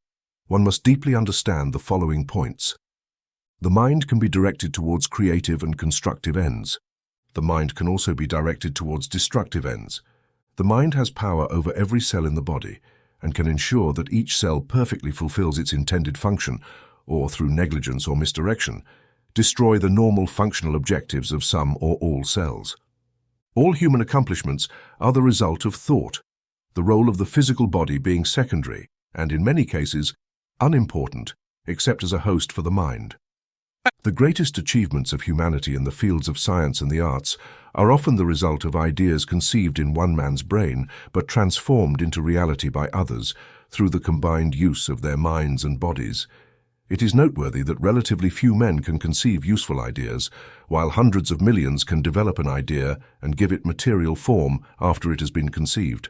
one must deeply understand the following points. The mind can be directed towards creative and constructive ends. The mind can also be directed towards destructive ends. The mind has power over every cell in the body and can ensure that each cell perfectly fulfills its intended function, or through negligence or misdirection, destroy the normal functional objectives of some or all cells. All human accomplishments are the result of thought, the role of the physical body being secondary and, in many cases, unimportant, except as a host for the mind. The greatest achievements of humanity in the fields of science and the arts are often the result of ideas conceived in one man's brain but transformed into reality by others through the combined use of their minds and bodies. It is noteworthy that relatively few men can conceive useful ideas, while hundreds of millions can develop an idea and give it material form after it has been conceived.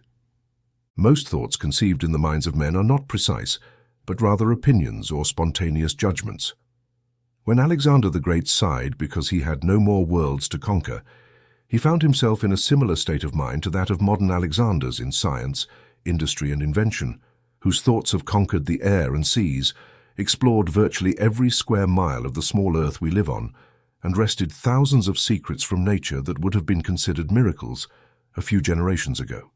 Most thoughts conceived in the minds of men are not precise, but rather opinions or spontaneous judgments. When Alexander the Great sighed because he had no more worlds to conquer, he found himself in a similar state of mind to that of modern Alexanders in science, industry, and invention, whose thoughts have conquered the air and seas, explored virtually every square mile of the small earth we live on, and wrested thousands of secrets from nature that would have been considered miracles a few generations ago.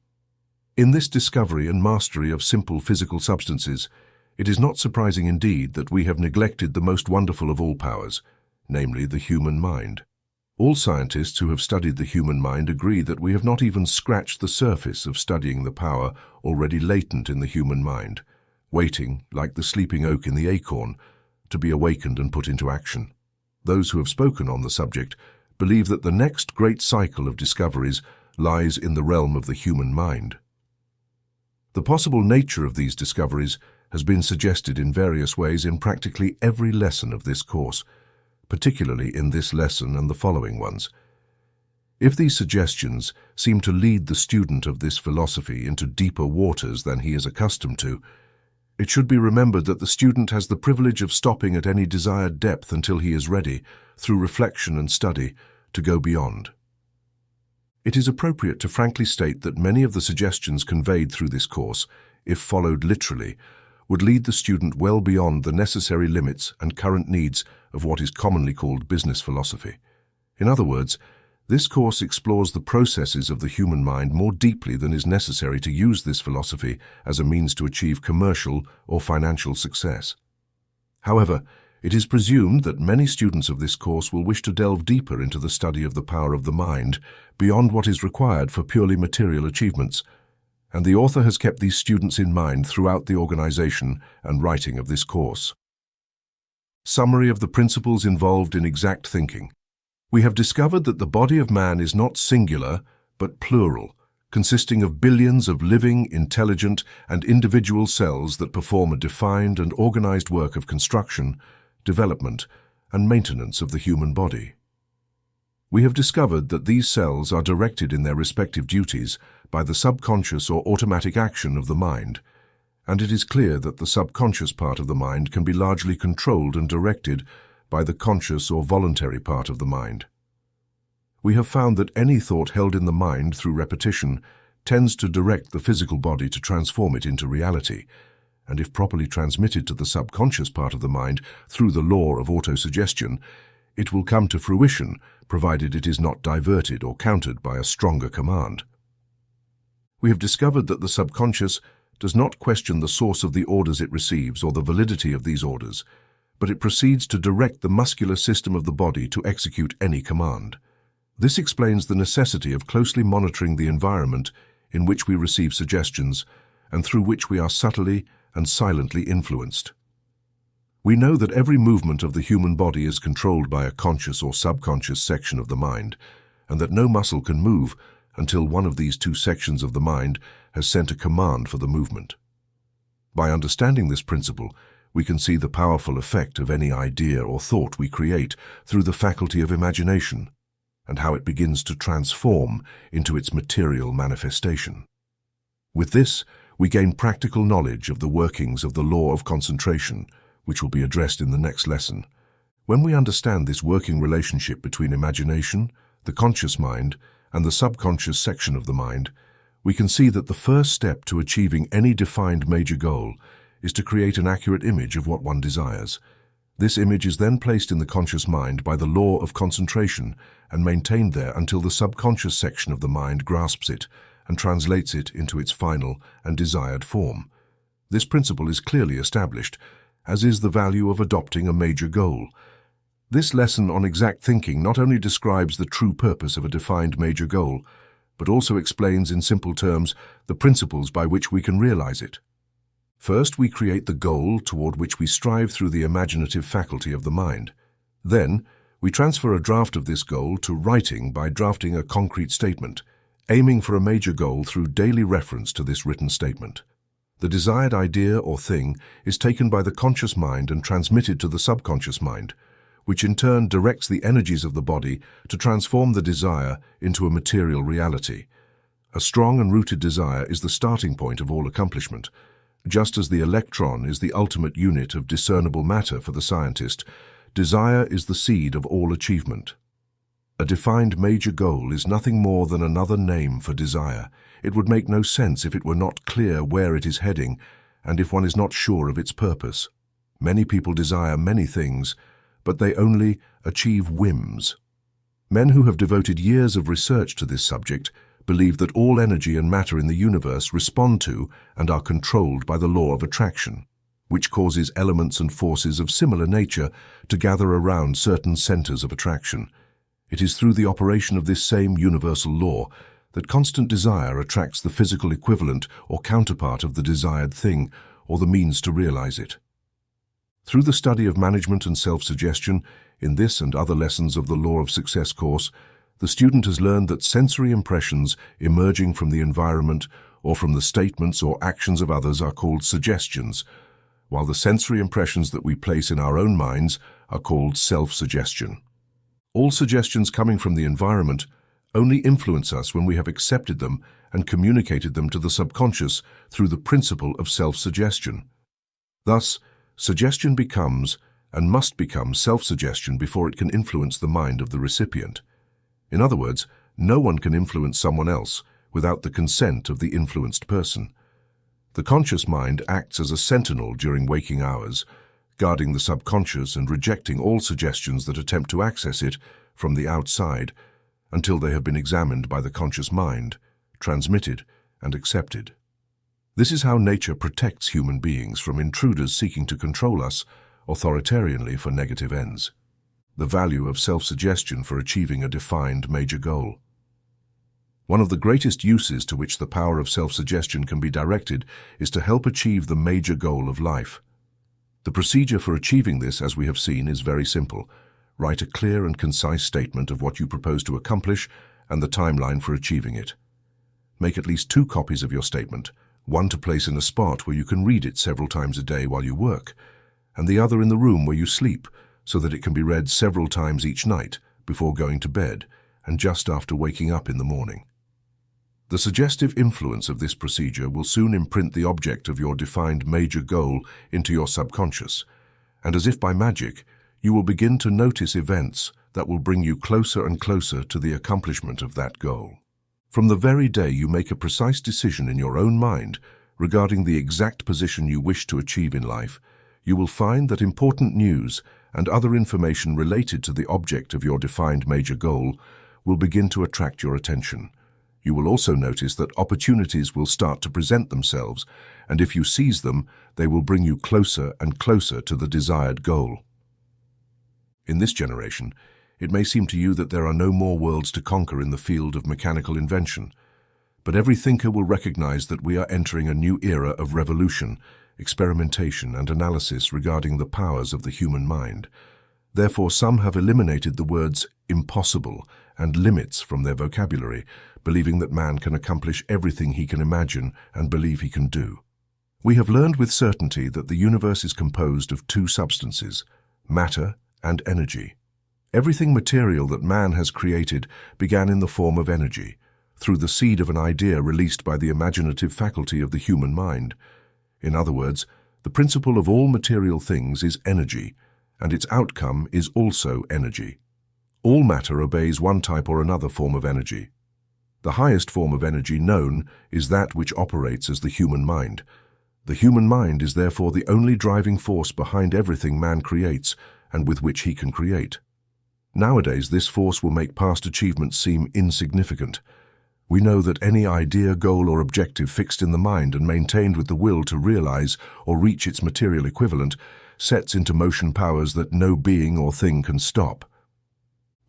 In this discovery and mastery of simple physical substances, it is not surprising indeed that we have neglected the most wonderful of all powers, namely the human mind. All scientists who have studied the human mind agree that we have not even scratched the surface of studying the power already latent in the human mind, waiting, like the sleeping oak in the acorn, to be awakened and put into action. Those who have spoken on the subject believe that the next great cycle of discoveries lies in the realm of the human mind. The possible nature of these discoveries has been suggested in various ways in practically every lesson of this course, particularly in this lesson and the following ones. If these suggestions seem to lead the student of this philosophy into deeper waters than he is accustomed to, it should be remembered that the student has the privilege of stopping at any desired depth until he is ready, through reflection and study, to go beyond. It is appropriate to frankly state that many of the suggestions conveyed through this course, if followed literally, would lead the student well beyond the necessary limits and current needs of what is commonly called business philosophy. In other words, this course explores the processes of the human mind more deeply than is necessary to use this philosophy as a means to achieve commercial or financial success. However, it is presumed that many students of this course will wish to delve deeper into the study of the power of the mind beyond what is required for purely material achievements, and the author has kept these students in mind throughout the organization and writing of this course. Summary of the principles involved in exact thinking. We have discovered that the body of man is not singular, but plural, consisting of billions of living, intelligent, and individual cells that perform a defined and organized work of construction, development, and maintenance of the human body. We have discovered that these cells are directed in their respective duties by the subconscious or automatic action of the mind, and it is clear that the subconscious part of the mind can be largely controlled and directed by the conscious or voluntary part of the mind. We have found that any thought held in the mind through repetition tends to direct the physical body to transform it into reality, and if properly transmitted to the subconscious part of the mind through the law of autosuggestion, it will come to fruition, provided it is not diverted or countered by a stronger command. We have discovered that the subconscious does not question the source of the orders it receives or the validity of these orders, but it proceeds to direct the muscular system of the body to execute any command. This explains the necessity of closely monitoring the environment in which we receive suggestions and through which we are subtly and silently influenced. We know that every movement of the human body is controlled by a conscious or subconscious section of the mind, and that no muscle can move until one of these two sections of the mind has sent a command for the movement. By understanding this principle, we can see the powerful effect of any idea or thought we create through the faculty of imagination, and how it begins to transform into its material manifestation. With this, we gain practical knowledge of the workings of the law of concentration, which will be addressed in the next lesson. When we understand this working relationship between imagination, the conscious mind, and the subconscious section of the mind, we can see that the first step to achieving any defined major goal is to create an accurate image of what one desires. This image is then placed in the conscious mind by the law of concentration and maintained there until the subconscious section of the mind grasps it and translates it into its final and desired form. This principle is clearly established, as is the value of adopting a major goal. This lesson on exact thinking not only describes the true purpose of a defined major goal, but also explains in simple terms the principles by which we can realize it. First, we create the goal toward which we strive through the imaginative faculty of the mind. Then, we transfer a draft of this goal to writing by drafting a concrete statement, aiming for a major goal through daily reference to this written statement. The desired idea or thing is taken by the conscious mind and transmitted to the subconscious mind, which in turn directs the energies of the body to transform the desire into a material reality. A strong and rooted desire is the starting point of all accomplishment. Just as the electron is the ultimate unit of discernible matter for the scientist, desire is the seed of all achievement. A defined major goal is nothing more than another name for desire. It would make no sense if it were not clear where it is heading, and if one is not sure of its purpose. Many people desire many things, but they only achieve whims. Men who have devoted years of research to this subject believe that all energy and matter in the universe respond to and are controlled by the law of attraction, which causes elements and forces of similar nature to gather around certain centers of attraction. It is through the operation of this same universal law that constant desire attracts the physical equivalent or counterpart of the desired thing or the means to realize it. Through the study of management and self-suggestion, in this and other lessons of the Law of Success course, the student has learned that sensory impressions emerging from the environment or from the statements or actions of others are called suggestions, while the sensory impressions that we place in our own minds are called self-suggestion. All suggestions coming from the environment only influence us when we have accepted them and communicated them to the subconscious through the principle of self-suggestion. Thus, suggestion becomes and must become self-suggestion before it can influence the mind of the recipient. In other words, no one can influence someone else without the consent of the influenced person. The conscious mind acts as a sentinel during waking hours, guarding the subconscious and rejecting all suggestions that attempt to access it from the outside until they have been examined by the conscious mind, transmitted, and accepted. This is how nature protects human beings from intruders seeking to control us authoritarianly for negative ends. The value of self-suggestion for achieving a defined major goal. One of the greatest uses to which the power of self-suggestion can be directed is to help achieve the major goal of life. The procedure for achieving this, as we have seen, is very simple. Write a clear and concise statement of what you propose to accomplish and the timeline for achieving it. Make at least 2 copies of your statement, one to place in a spot where you can read it several times a day while you work, and the other in the room where you sleep, so that it can be read several times each night before going to bed and just after waking up in the morning. The suggestive influence of this procedure will soon imprint the object of your defined major goal into your subconscious, and as if by magic, you will begin to notice events that will bring you closer and closer to the accomplishment of that goal. From the very day you make a precise decision in your own mind regarding the exact position you wish to achieve in life, you will find that important news and other information related to the object of your defined major goal will begin to attract your attention. You will also notice that opportunities will start to present themselves, and if you seize them, they will bring you closer and closer to the desired goal. In this generation, it may seem to you that there are no more worlds to conquer in the field of mechanical invention, but every thinker will recognize that we are entering a new era of revolution, experimentation, and analysis regarding the powers of the human mind. Therefore, some have eliminated the words impossible and limits from their vocabulary, believing that man can accomplish everything he can imagine and believe he can do. We have learned with certainty that the universe is composed of 2 substances, matter and energy. Everything material that man has created began in the form of energy, through the seed of an idea released by the imaginative faculty of the human mind. In other words, the principle of all material things is energy, and its outcome is also energy. All matter obeys one type or another form of energy. The highest form of energy known is that which operates as the human mind. The human mind is therefore the only driving force behind everything man creates and with which he can create. Nowadays, this force will make past achievements seem insignificant. We know that any idea, goal, or objective fixed in the mind and maintained with the will to realize or reach its material equivalent sets into motion powers that no being or thing can stop.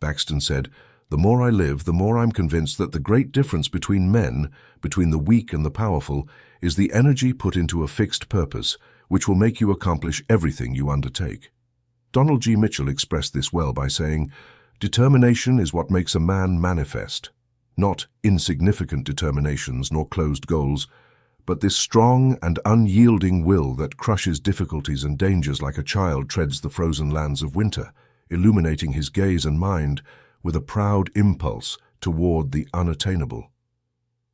Baxton said, "The more I live, the more I'm convinced that the great difference between men, between the weak and the powerful, is the energy put into a fixed purpose, which will make you accomplish everything you undertake." Donald G. Mitchell expressed this well by saying, "Determination is what makes a man manifest. Not insignificant determinations nor closed goals, but this strong and unyielding will that crushes difficulties and dangers like a child treads the frozen lands of winter, illuminating his gaze and mind with a proud impulse toward the unattainable.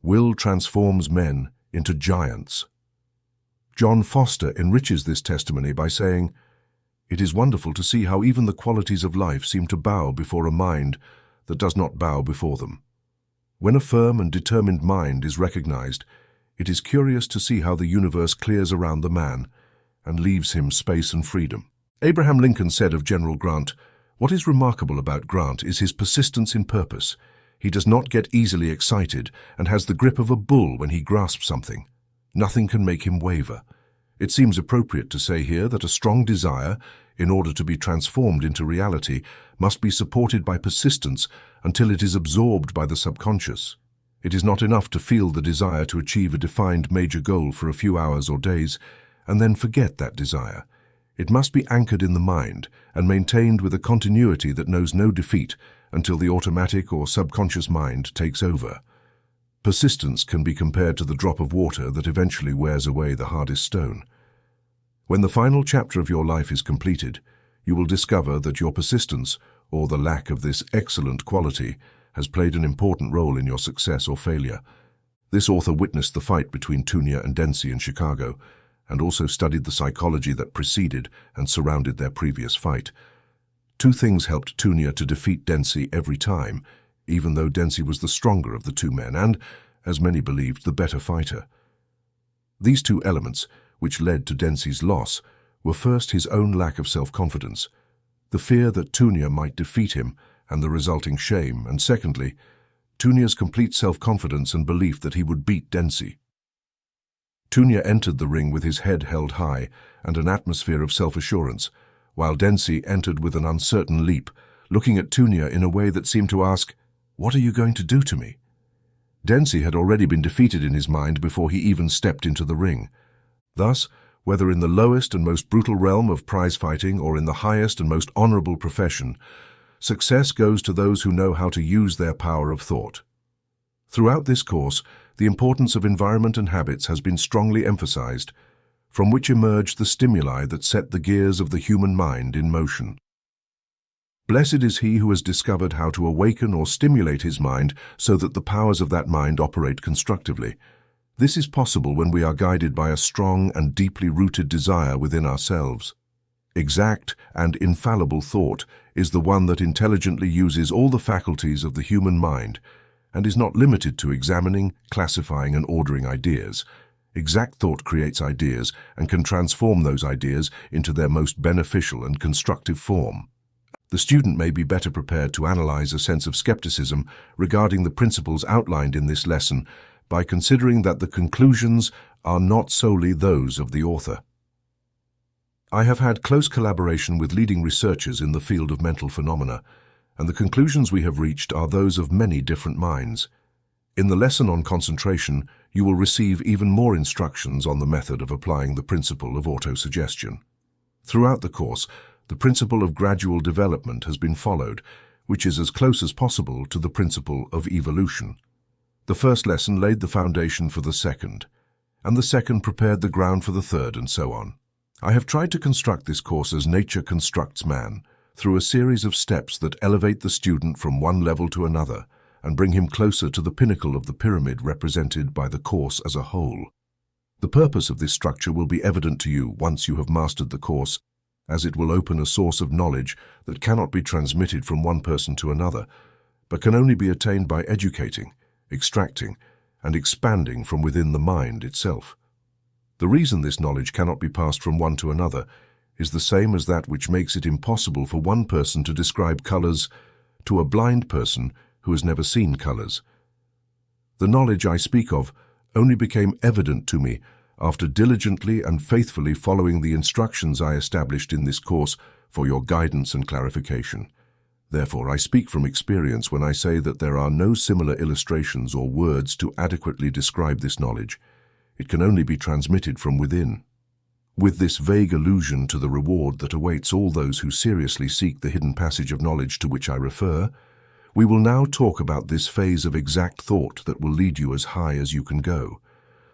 Will transforms men into giants." John Foster enriches this testimony by saying, "It is wonderful to see how even the qualities of life seem to bow before a mind that does not bow before them. When a firm and determined mind is recognized, it is curious to see how the universe clears around the man and leaves him space and freedom." Abraham Lincoln said of General Grant, "What is remarkable about Grant is his persistence in purpose. He does not get easily excited and has the grip of a bull when he grasps something. Nothing can make him waver." It seems appropriate to say here that a strong desire, in order to be transformed into reality, must be supported by persistence until it is absorbed by the subconscious. It is not enough to feel the desire to achieve a defined major goal for a few hours or days and then forget that desire. It must be anchored in the mind and maintained with a continuity that knows no defeat until the automatic or subconscious mind takes over. Persistence can be compared to the drop of water that eventually wears away the hardest stone. When the final chapter of your life is completed, you will discover that your persistence, or the lack of this excellent quality, has played an important role in your success or failure. This author witnessed the fight between Tunia and Dempsey in Chicago, and also studied the psychology that preceded and surrounded their previous fight. Two things helped Tunia to defeat Dempsey every time, even though Dempsey was the stronger of the two men and, as many believed, the better fighter. These two elements, which led to Dempsey's loss, were first his own lack of self-confidence, the fear that Tunia might defeat him and the resulting shame, and secondly, Tunia's complete self-confidence and belief that he would beat Dempsey. Tunia entered the ring with his head held high and an atmosphere of self-assurance, while Dempsey entered with an uncertain leap, looking at Tunia in a way that seemed to ask, "What are you going to do to me?" Dempsey had already been defeated in his mind before he even stepped into the ring. Thus, whether in the lowest and most brutal realm of prize fighting or in the highest and most honorable profession, success goes to those who know how to use their power of thought. Throughout this course, the importance of environment and habits has been strongly emphasized, from which emerge the stimuli that set the gears of the human mind in motion. Blessed is he who has discovered how to awaken or stimulate his mind so that the powers of that mind operate constructively. This is possible when we are guided by a strong and deeply rooted desire within ourselves. Exact and infallible thought is the one that intelligently uses all the faculties of the human mind and is not limited to examining, classifying, and ordering ideas. Exact thought creates ideas and can transform those ideas into their most beneficial and constructive form. The student may be better prepared to analyze a sense of skepticism regarding the principles outlined in this lesson by considering that the conclusions are not solely those of the author. I have had close collaboration with leading researchers in the field of mental phenomena, and the conclusions we have reached are those of many different minds. In the lesson on concentration, you will receive even more instructions on the method of applying the principle of autosuggestion. Throughout the course, the principle of gradual development has been followed, which is as close as possible to the principle of evolution. The first lesson laid the foundation for the second, and the second prepared the ground for the third, and so on. I have tried to construct this course as nature constructs man, through a series of steps that elevate the student from one level to another and bring him closer to the pinnacle of the pyramid represented by the course as a whole. The purpose of this structure will be evident to you once you have mastered the course, as it will open a source of knowledge that cannot be transmitted from one person to another, but can only be attained by educating, extracting, and expanding from within the mind itself. The reason this knowledge cannot be passed from one to another is the same as that which makes it impossible for one person to describe colors to a blind person who has never seen colors. The knowledge I speak of only became evident to me after diligently and faithfully following the instructions I established in this course for your guidance and clarification. Therefore, I speak from experience when I say that there are no similar illustrations or words to adequately describe this knowledge. It can only be transmitted from within. With this vague allusion to the reward that awaits all those who seriously seek the hidden passage of knowledge to which I refer, we will now talk about this phase of exact thought that will lead you as high as you can go.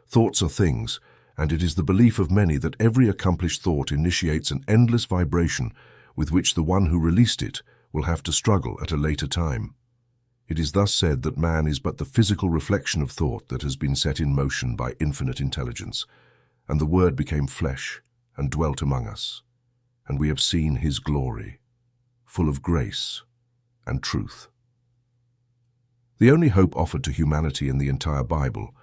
Thoughts are things, and it is the belief of many that every accomplished thought initiates an endless vibration with which the one who released it will have to struggle at a later time. It is thus said that man is but the physical reflection of thought that has been set in motion by infinite intelligence, and the Word became flesh and dwelt among us, and we have seen his glory, full of grace and truth. The only hope offered to humanity in the entire Bible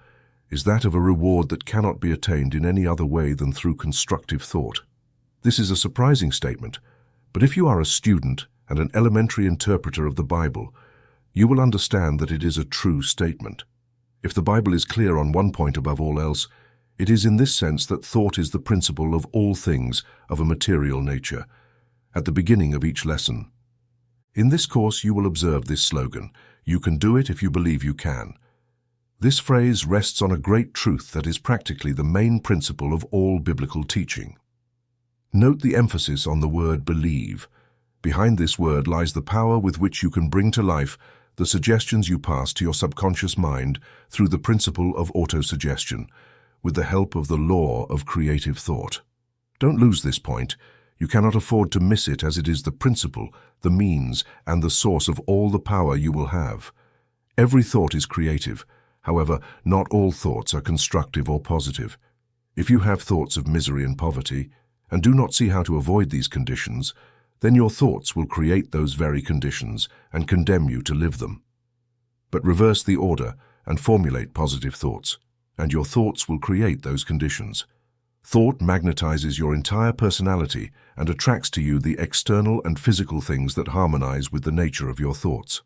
is that of a reward that cannot be attained in any other way than through constructive thought. This is a surprising statement, but if you are a student and an elementary interpreter of the Bible, you will understand that it is a true statement. If the Bible is clear on one point above all else, it is in this sense that thought is the principle of all things of a material nature. At the beginning of each lesson, In this course, you will observe this slogan: "You can do it if you believe you can." This phrase rests on a great truth that is practically the main principle of all biblical teaching. Note the emphasis on the word believe. Behind this word lies the power with which you can bring to life the suggestions you pass to your subconscious mind through the principle of autosuggestion, with the help of the law of creative thought. Don't lose this point. You cannot afford to miss it, as it is the principle, the means, and the source of all the power you will have. Every thought is creative. However, not all thoughts are constructive or positive. If you have thoughts of misery and poverty, and do not see how to avoid these conditions, then your thoughts will create those very conditions and condemn you to live them. But reverse the order and formulate positive thoughts, and your thoughts will create those conditions. Thought magnetizes your entire personality and attracts to you the external and physical things that harmonize with the nature of your thoughts.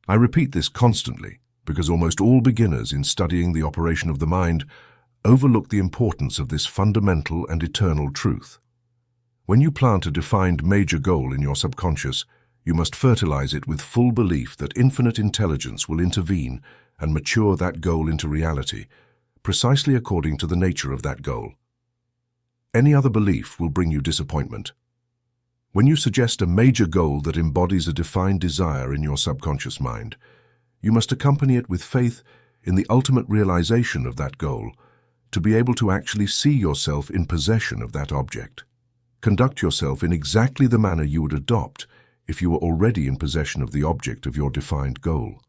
I repeat this constantly because almost all beginners in studying the operation of the mind overlook the importance of this fundamental and eternal truth. When you plant a defined major goal in your subconscious, you must fertilize it with full belief that infinite intelligence will intervene and mature that goal into reality, precisely according to the nature of that goal. Any other belief will bring you disappointment. When you suggest a major goal that embodies a defined desire in your subconscious mind, you must accompany it with faith in the ultimate realization of that goal, to be able to actually see yourself in possession of that object. Conduct yourself in exactly the manner you would adopt if you were already in possession of the object of your defined goal.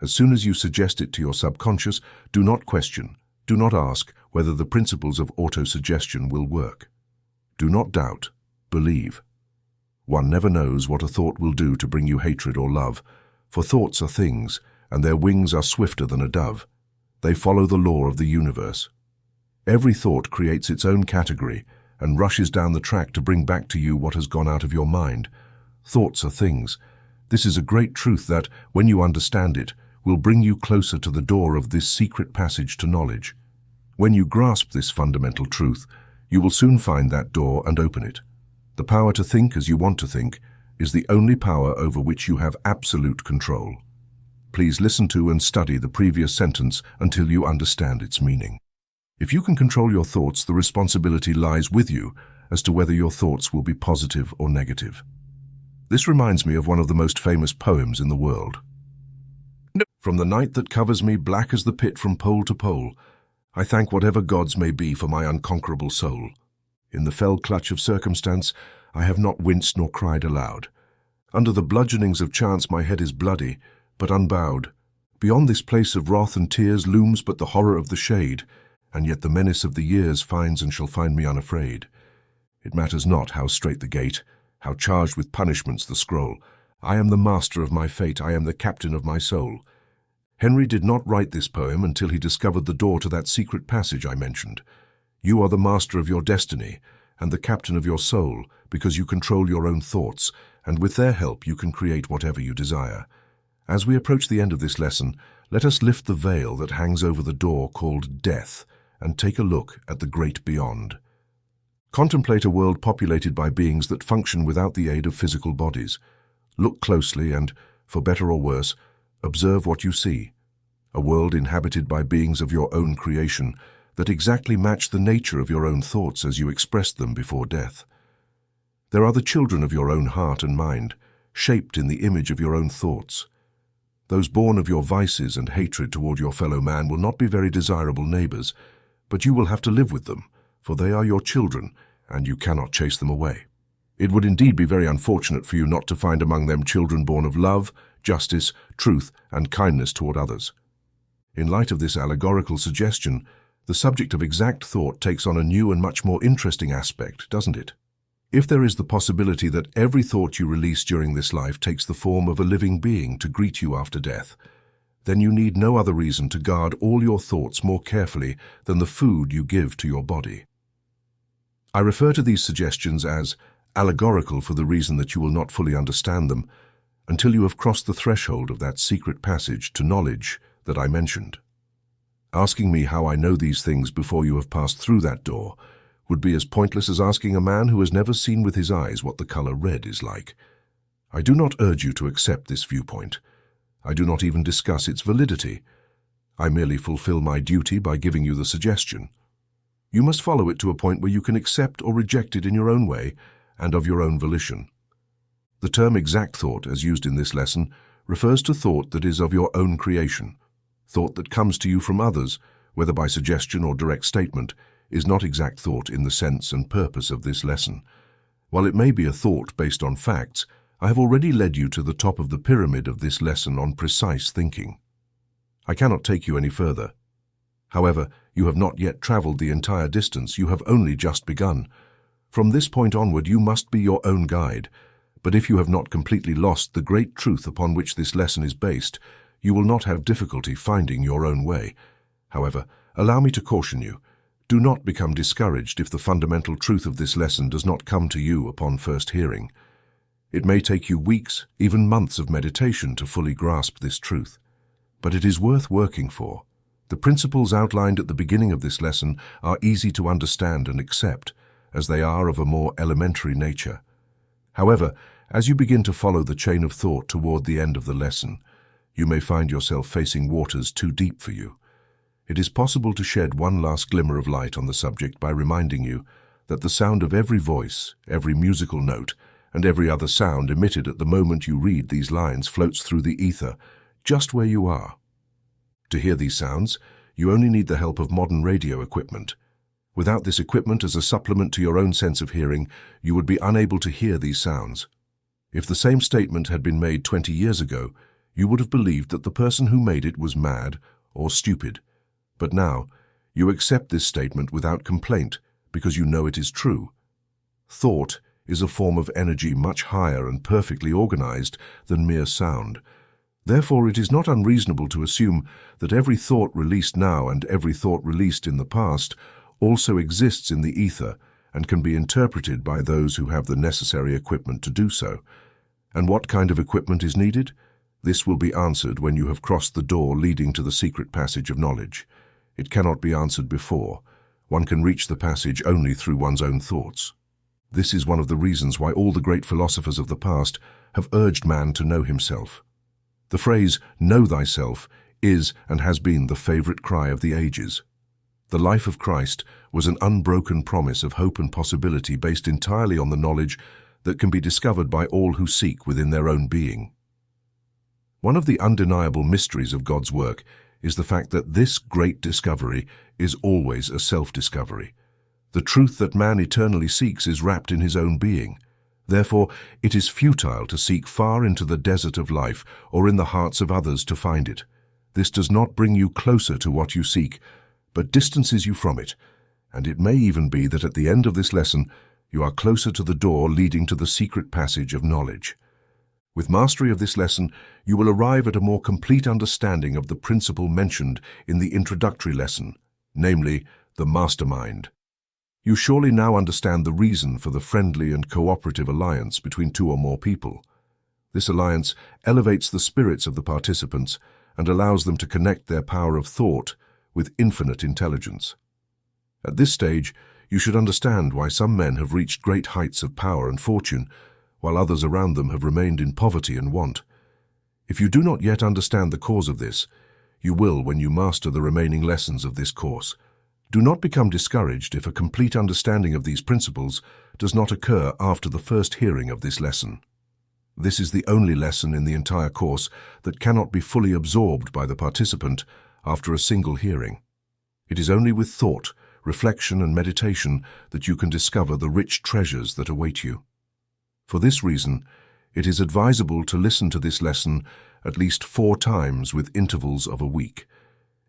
As soon as you suggest it to your subconscious, do not question, do not ask whether the principles of autosuggestion will work. Do not doubt, believe. One never knows what a thought will do to bring you hatred or love, for thoughts are things, and their wings are swifter than a dove. They follow the law of the universe. Every thought creates its own category and rushes down the track to bring back to you what has gone out of your mind. Thoughts are things. This is a great truth that, when you understand it, will bring you closer to the door of this secret passage to knowledge. When you grasp this fundamental truth, you will soon find that door and open it. The power to think as you want to think is the only power over which you have absolute control. Please listen to and study the previous sentence until you understand its meaning. If you can control your thoughts, the responsibility lies with you as to whether your thoughts will be positive or negative. This reminds me of one of the most famous poems in the world. From the night that covers me black as the pit from pole to pole, I thank whatever gods may be for my unconquerable soul. In the fell clutch of circumstance, I have not winced nor cried aloud. Under the bludgeonings of chance my head is bloody, but unbowed. Beyond this place of wrath and tears looms but the horror of the shade, and yet the menace of the years finds and shall find me unafraid. It matters not how strait the gate, how charged with punishments the scroll. I am the master of my fate, I am the captain of my soul. Henry did not write this poem until he discovered the door to that secret passage I mentioned. You are the master of your destiny and the captain of your soul because you control your own thoughts, and with their help you can create whatever you desire. As we approach the end of this lesson, let us lift the veil that hangs over the door called death and take a look at the great beyond. Contemplate a world populated by beings that function without the aid of physical bodies. Look closely and, for better or worse, observe what you see. A world inhabited by beings of your own creation that exactly match the nature of your own thoughts as you expressed them before death. There are the children of your own heart and mind, shaped in the image of your own thoughts. Those born of your vices and hatred toward your fellow man will not be very desirable neighbors, but you will have to live with them, for they are your children, and you cannot chase them away. It would indeed be very unfortunate for you not to find among them children born of love, justice, truth, and kindness toward others. In light of this allegorical suggestion, the subject of exact thought takes on a new and much more interesting aspect, doesn't it? If there is the possibility that every thought you release during this life takes the form of a living being to greet you after death, then you need no other reason to guard all your thoughts more carefully than the food you give to your body. I refer to these suggestions as allegorical for the reason that you will not fully understand them until you have crossed the threshold of that secret passage to knowledge that I mentioned. Asking me how I know these things before you have passed through that door would be as pointless as asking a man who has never seen with his eyes what the color red is like. I do not urge you to accept this viewpoint. I do not even discuss its validity. I merely fulfill my duty by giving you the suggestion. You must follow it to a point where you can accept or reject it in your own way and of your own volition. The term exact thought, as used in this lesson, refers to thought that is of your own creation. Thought that comes to you from others, whether by suggestion or direct statement, is not exact thought in the sense and purpose of this lesson. While it may be a thought based on facts, I have already led you to the top of the pyramid of this lesson on precise thinking. I cannot take you any further. However, you have not yet traveled the entire distance, you have only just begun. From this point onward, you must be your own guide. But if you have not completely lost the great truth upon which this lesson is based, you will not have difficulty finding your own way. However, allow me to caution you. Do not become discouraged if the fundamental truth of this lesson does not come to you upon first hearing. It may take you weeks, even months of meditation to fully grasp this truth. But it is worth working for. The principles outlined at the beginning of this lesson are easy to understand and accept, as they are of a more elementary nature. However, as you begin to follow the chain of thought toward the end of the lesson, you may find yourself facing waters too deep for you. It is possible to shed one last glimmer of light on the subject by reminding you that the sound of every voice, every musical note, and every other sound emitted at the moment you read these lines floats through the ether, just where you are. To hear these sounds, you only need the help of modern radio equipment. Without this equipment as a supplement to your own sense of hearing, you would be unable to hear these sounds. If the same statement had been made 20 years ago, you would have believed that the person who made it was mad or stupid. But now, you accept this statement without complaint because you know it is true. Thought is a form of energy much higher and perfectly organized than mere sound. Therefore, it is not unreasonable to assume that every thought released now and every thought released in the past also exists in the ether and can be interpreted by those who have the necessary equipment to do so. And what kind of equipment is needed? This will be answered when you have crossed the door leading to the secret passage of knowledge. It cannot be answered before. One can reach the passage only through one's own thoughts. This is one of the reasons why all the great philosophers of the past have urged man to know himself. The phrase, "know thyself," is and has been the favorite cry of the ages. The life of Christ was an unbroken promise of hope and possibility based entirely on the knowledge that can be discovered by all who seek within their own being. One of the undeniable mysteries of God's work is the fact that this great discovery is always a self-discovery. The truth that man eternally seeks is wrapped in his own being. Therefore, it is futile to seek far into the desert of life or in the hearts of others to find it. This does not bring you closer to what you seek, but distances you from it, and it may even be that at the end of this lesson, you are closer to the door leading to the secret passage of knowledge. With mastery of this lesson, you will arrive at a more complete understanding of the principle mentioned in the introductory lesson, namely, the mastermind. You surely now understand the reason for the friendly and cooperative alliance between two or more people. This alliance elevates the spirits of the participants and allows them to connect their power of thought with infinite intelligence. At this stage, you should understand why some men have reached great heights of power and fortune, while others around them have remained in poverty and want. If you do not yet understand the cause of this, you will when you master the remaining lessons of this course. Do not become discouraged if a complete understanding of these principles does not occur after the first hearing of this lesson. This is the only lesson in the entire course that cannot be fully absorbed by the participant after a single hearing. It is only with thought, reflection, and meditation that you can discover the rich treasures that await you. For this reason, it is advisable to listen to this lesson at least 4 times with intervals of a week.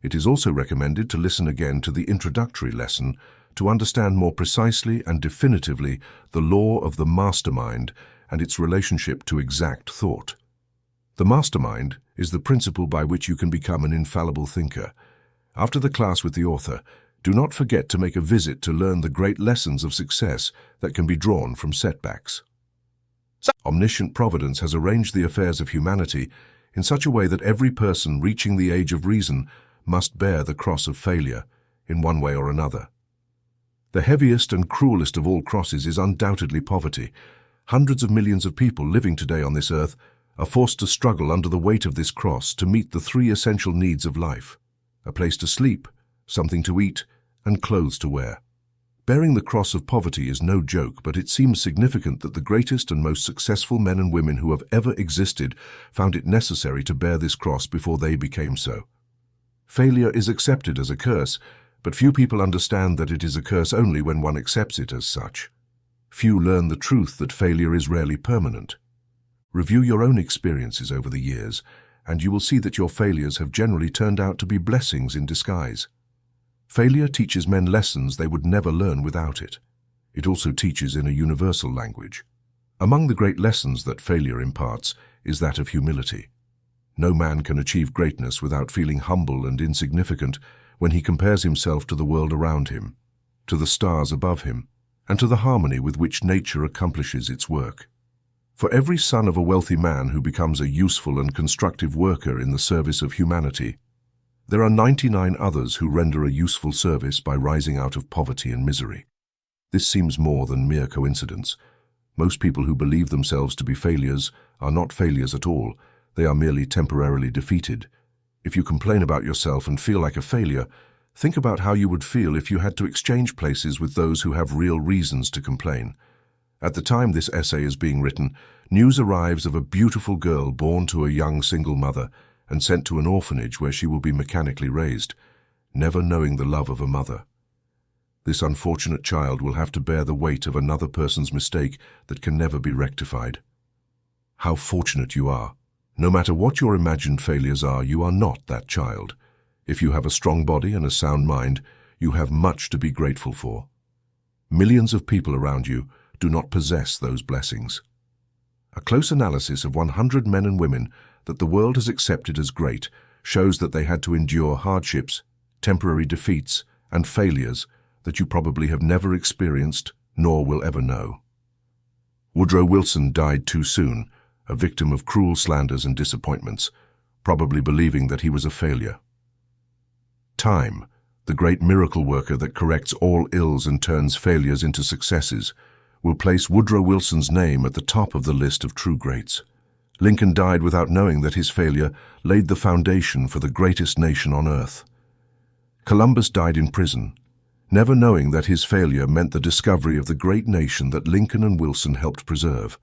It is also recommended to listen again to the introductory lesson to understand more precisely and definitively the law of the mastermind and its relationship to exact thought. The mastermind is the principle by which you can become an infallible thinker. After the class with the author, do not forget to make a visit to learn the great lessons of success that can be drawn from setbacks. Omniscient Providence has arranged the affairs of humanity in such a way that every person reaching the age of reason must bear the cross of failure in one way or another. The heaviest and cruelest of all crosses is undoubtedly poverty. Hundreds of millions of people living today on this earth are forced to struggle under the weight of this cross to meet the three essential needs of life: a place to sleep, something to eat, and clothes to wear. Bearing the cross of poverty is no joke, but it seems significant that the greatest and most successful men and women who have ever existed found it necessary to bear this cross before they became so. Failure is accepted as a curse, but few people understand that it is a curse only when one accepts it as such. Few learn the truth that failure is rarely permanent. Review your own experiences over the years, and you will see that your failures have generally turned out to be blessings in disguise. Failure teaches men lessons they would never learn without it. It also teaches in a universal language. Among the great lessons that failure imparts is that of humility. No man can achieve greatness without feeling humble and insignificant when he compares himself to the world around him, to the stars above him, and to the harmony with which nature accomplishes its work. For every son of a wealthy man who becomes a useful and constructive worker in the service of humanity, there are 99 others who render a useful service by rising out of poverty and misery. This seems more than mere coincidence. Most people who believe themselves to be failures are not failures at all. They are merely temporarily defeated. If you complain about yourself and feel like a failure, think about how you would feel if you had to exchange places with those who have real reasons to complain. At the time this essay is being written, news arrives of a beautiful girl born to a young single mother and sent to an orphanage where she will be mechanically raised, never knowing the love of a mother. This unfortunate child will have to bear the weight of another person's mistake that can never be rectified. How fortunate you are. No matter what your imagined failures are, you are not that child. If you have a strong body and a sound mind, you have much to be grateful for. Millions of people around you do not possess those blessings. A close analysis of 100 men and women that the world has accepted as great shows that they had to endure hardships, temporary defeats, and failures that you probably have never experienced nor will ever know. Woodrow Wilson died too soon, a victim of cruel slanders and disappointments, probably believing that he was a failure. Time, the great miracle worker that corrects all ills and turns failures into successes, will place Woodrow Wilson's name at the top of the list of true greats. Lincoln died without knowing that his failure laid the foundation for the greatest nation on earth. Columbus died in prison, never knowing that his failure meant the discovery of the great nation that Lincoln and Wilson helped preserve.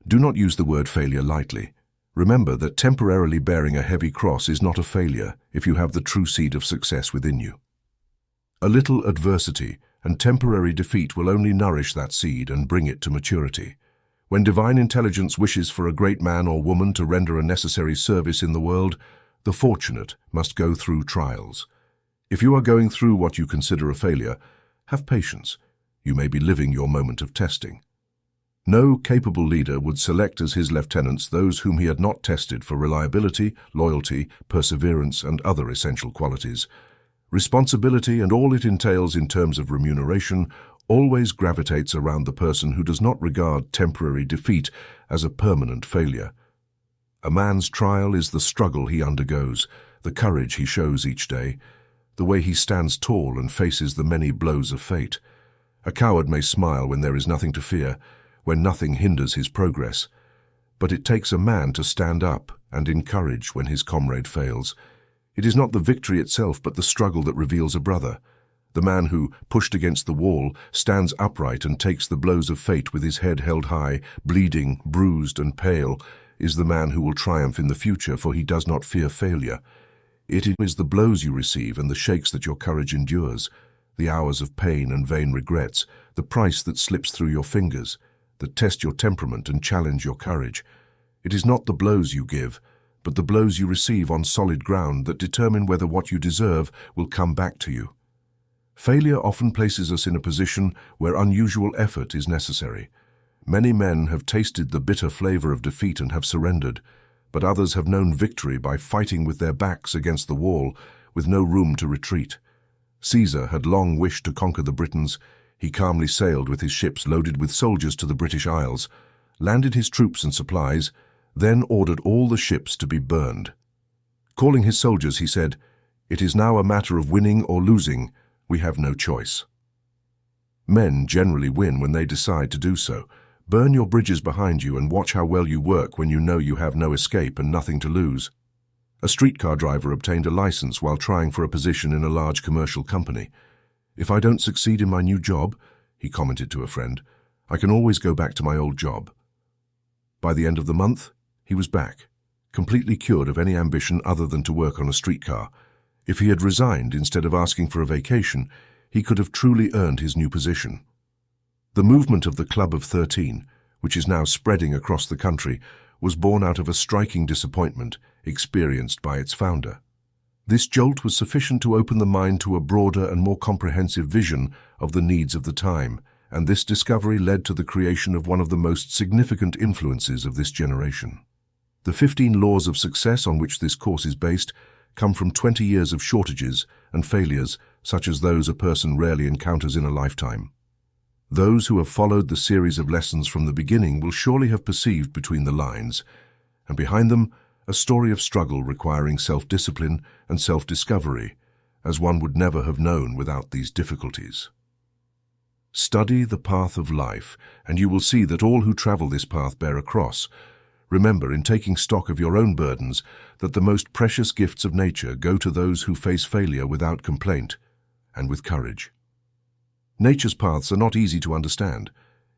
Do not use the word failure lightly. Remember that temporarily bearing a heavy cross is not a failure if you have the true seed of success within you. A little adversity and temporary defeat will only nourish that seed and bring it to maturity. When divine intelligence wishes for a great man or woman to render a necessary service in the world, the fortunate must go through trials. If you are going through what you consider a failure, have patience. You may be living your moment of testing. No capable leader would select as his lieutenants those whom he had not tested for reliability, loyalty, perseverance, and other essential qualities. Responsibility and all it entails in terms of remuneration always gravitates around the person who does not regard temporary defeat as a permanent failure. A man's trial is the struggle he undergoes, the courage he shows each day, the way he stands tall and faces the many blows of fate. A coward may smile when there is nothing to fear, when nothing hinders his progress. But it takes a man to stand up and encourage when his comrade fails. It is not the victory itself, but the struggle that reveals a brother. The man who, pushed against the wall, stands upright and takes the blows of fate with his head held high, bleeding, bruised, and pale, is the man who will triumph in the future, for he does not fear failure. It is the blows you receive and the shakes that your courage endures, the hours of pain and vain regrets, the price that slips through your fingers, that test your temperament and challenge your courage. It is not the blows you give, but the blows you receive on solid ground that determine whether what you deserve will come back to you. Failure often places us in a position where unusual effort is necessary. Many men have tasted the bitter flavor of defeat and have surrendered, but others have known victory by fighting with their backs against the wall, with no room to retreat. Caesar had long wished to conquer the Britons. He calmly sailed with his ships loaded with soldiers to the British Isles, landed his troops and supplies, then ordered all the ships to be burned. Calling his soldiers, he said, "It is now a matter of winning or losing. We have no choice." Men generally win when they decide to do so, Burn your bridges behind you and watch how well you work when you know you have no escape and nothing to lose. A streetcar driver obtained a license while trying for a position in a large commercial company. "If I don't succeed in my new job," he commented to a friend, "I can always go back to my old job." By the end of the month, he was back, completely cured of any ambition other than to work on a streetcar. If he had resigned instead of asking for a vacation, he could have truly earned his new position. The movement of the Club of 13, which is now spreading across the country, was born out of a striking disappointment experienced by its founder. This jolt was sufficient to open the mind to a broader and more comprehensive vision of the needs of the time, and this discovery led to the creation of one of the most significant influences of this generation. The 15 laws of success on which this course is based come from 20 years of shortages and failures such as those a person rarely encounters in a lifetime. Those who have followed the series of lessons from the beginning will surely have perceived between the lines, and behind them a story of struggle requiring self-discipline and self-discovery, as one would never have known without these difficulties. Study the path of life, and you will see that all who travel this path bear a cross. Remember, in taking stock of your own burdens, that the most precious gifts of nature go to those who face failure without complaint and with courage. Nature's paths are not easy to understand.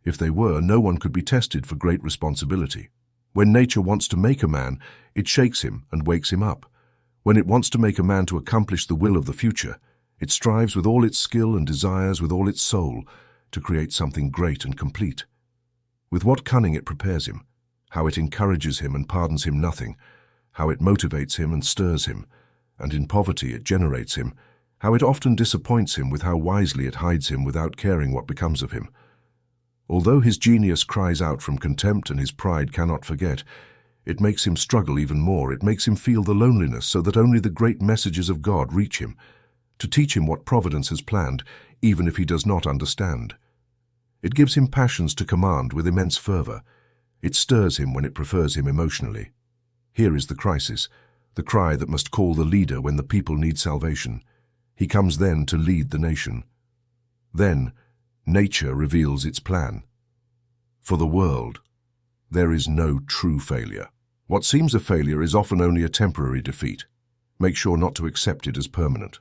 If they were, no one could be tested for great responsibility. When nature wants to make a man, it shakes him and wakes him up. When it wants to make a man to accomplish the will of the future, it strives with all its skill and desires with all its soul to create something great and complete. With what cunning it prepares him, how it encourages him and pardons him nothing, how it motivates him and stirs him, and in poverty it generates him, how it often disappoints him with how wisely it hides him without caring what becomes of him. Although his genius cries out from contempt and his pride cannot forget, it makes him struggle even more. It makes him feel the loneliness so that only the great messages of God reach him, to teach him what providence has planned, even if he does not understand. It gives him passions to command with immense fervor. It stirs him when it prefers him emotionally. Here is the crisis, the cry that must call the leader when the people need salvation. He comes then to lead the nation. Then, nature reveals its plan. For the world, there is no true failure. What seems a failure is often only a temporary defeat. Make sure not to accept it as permanent.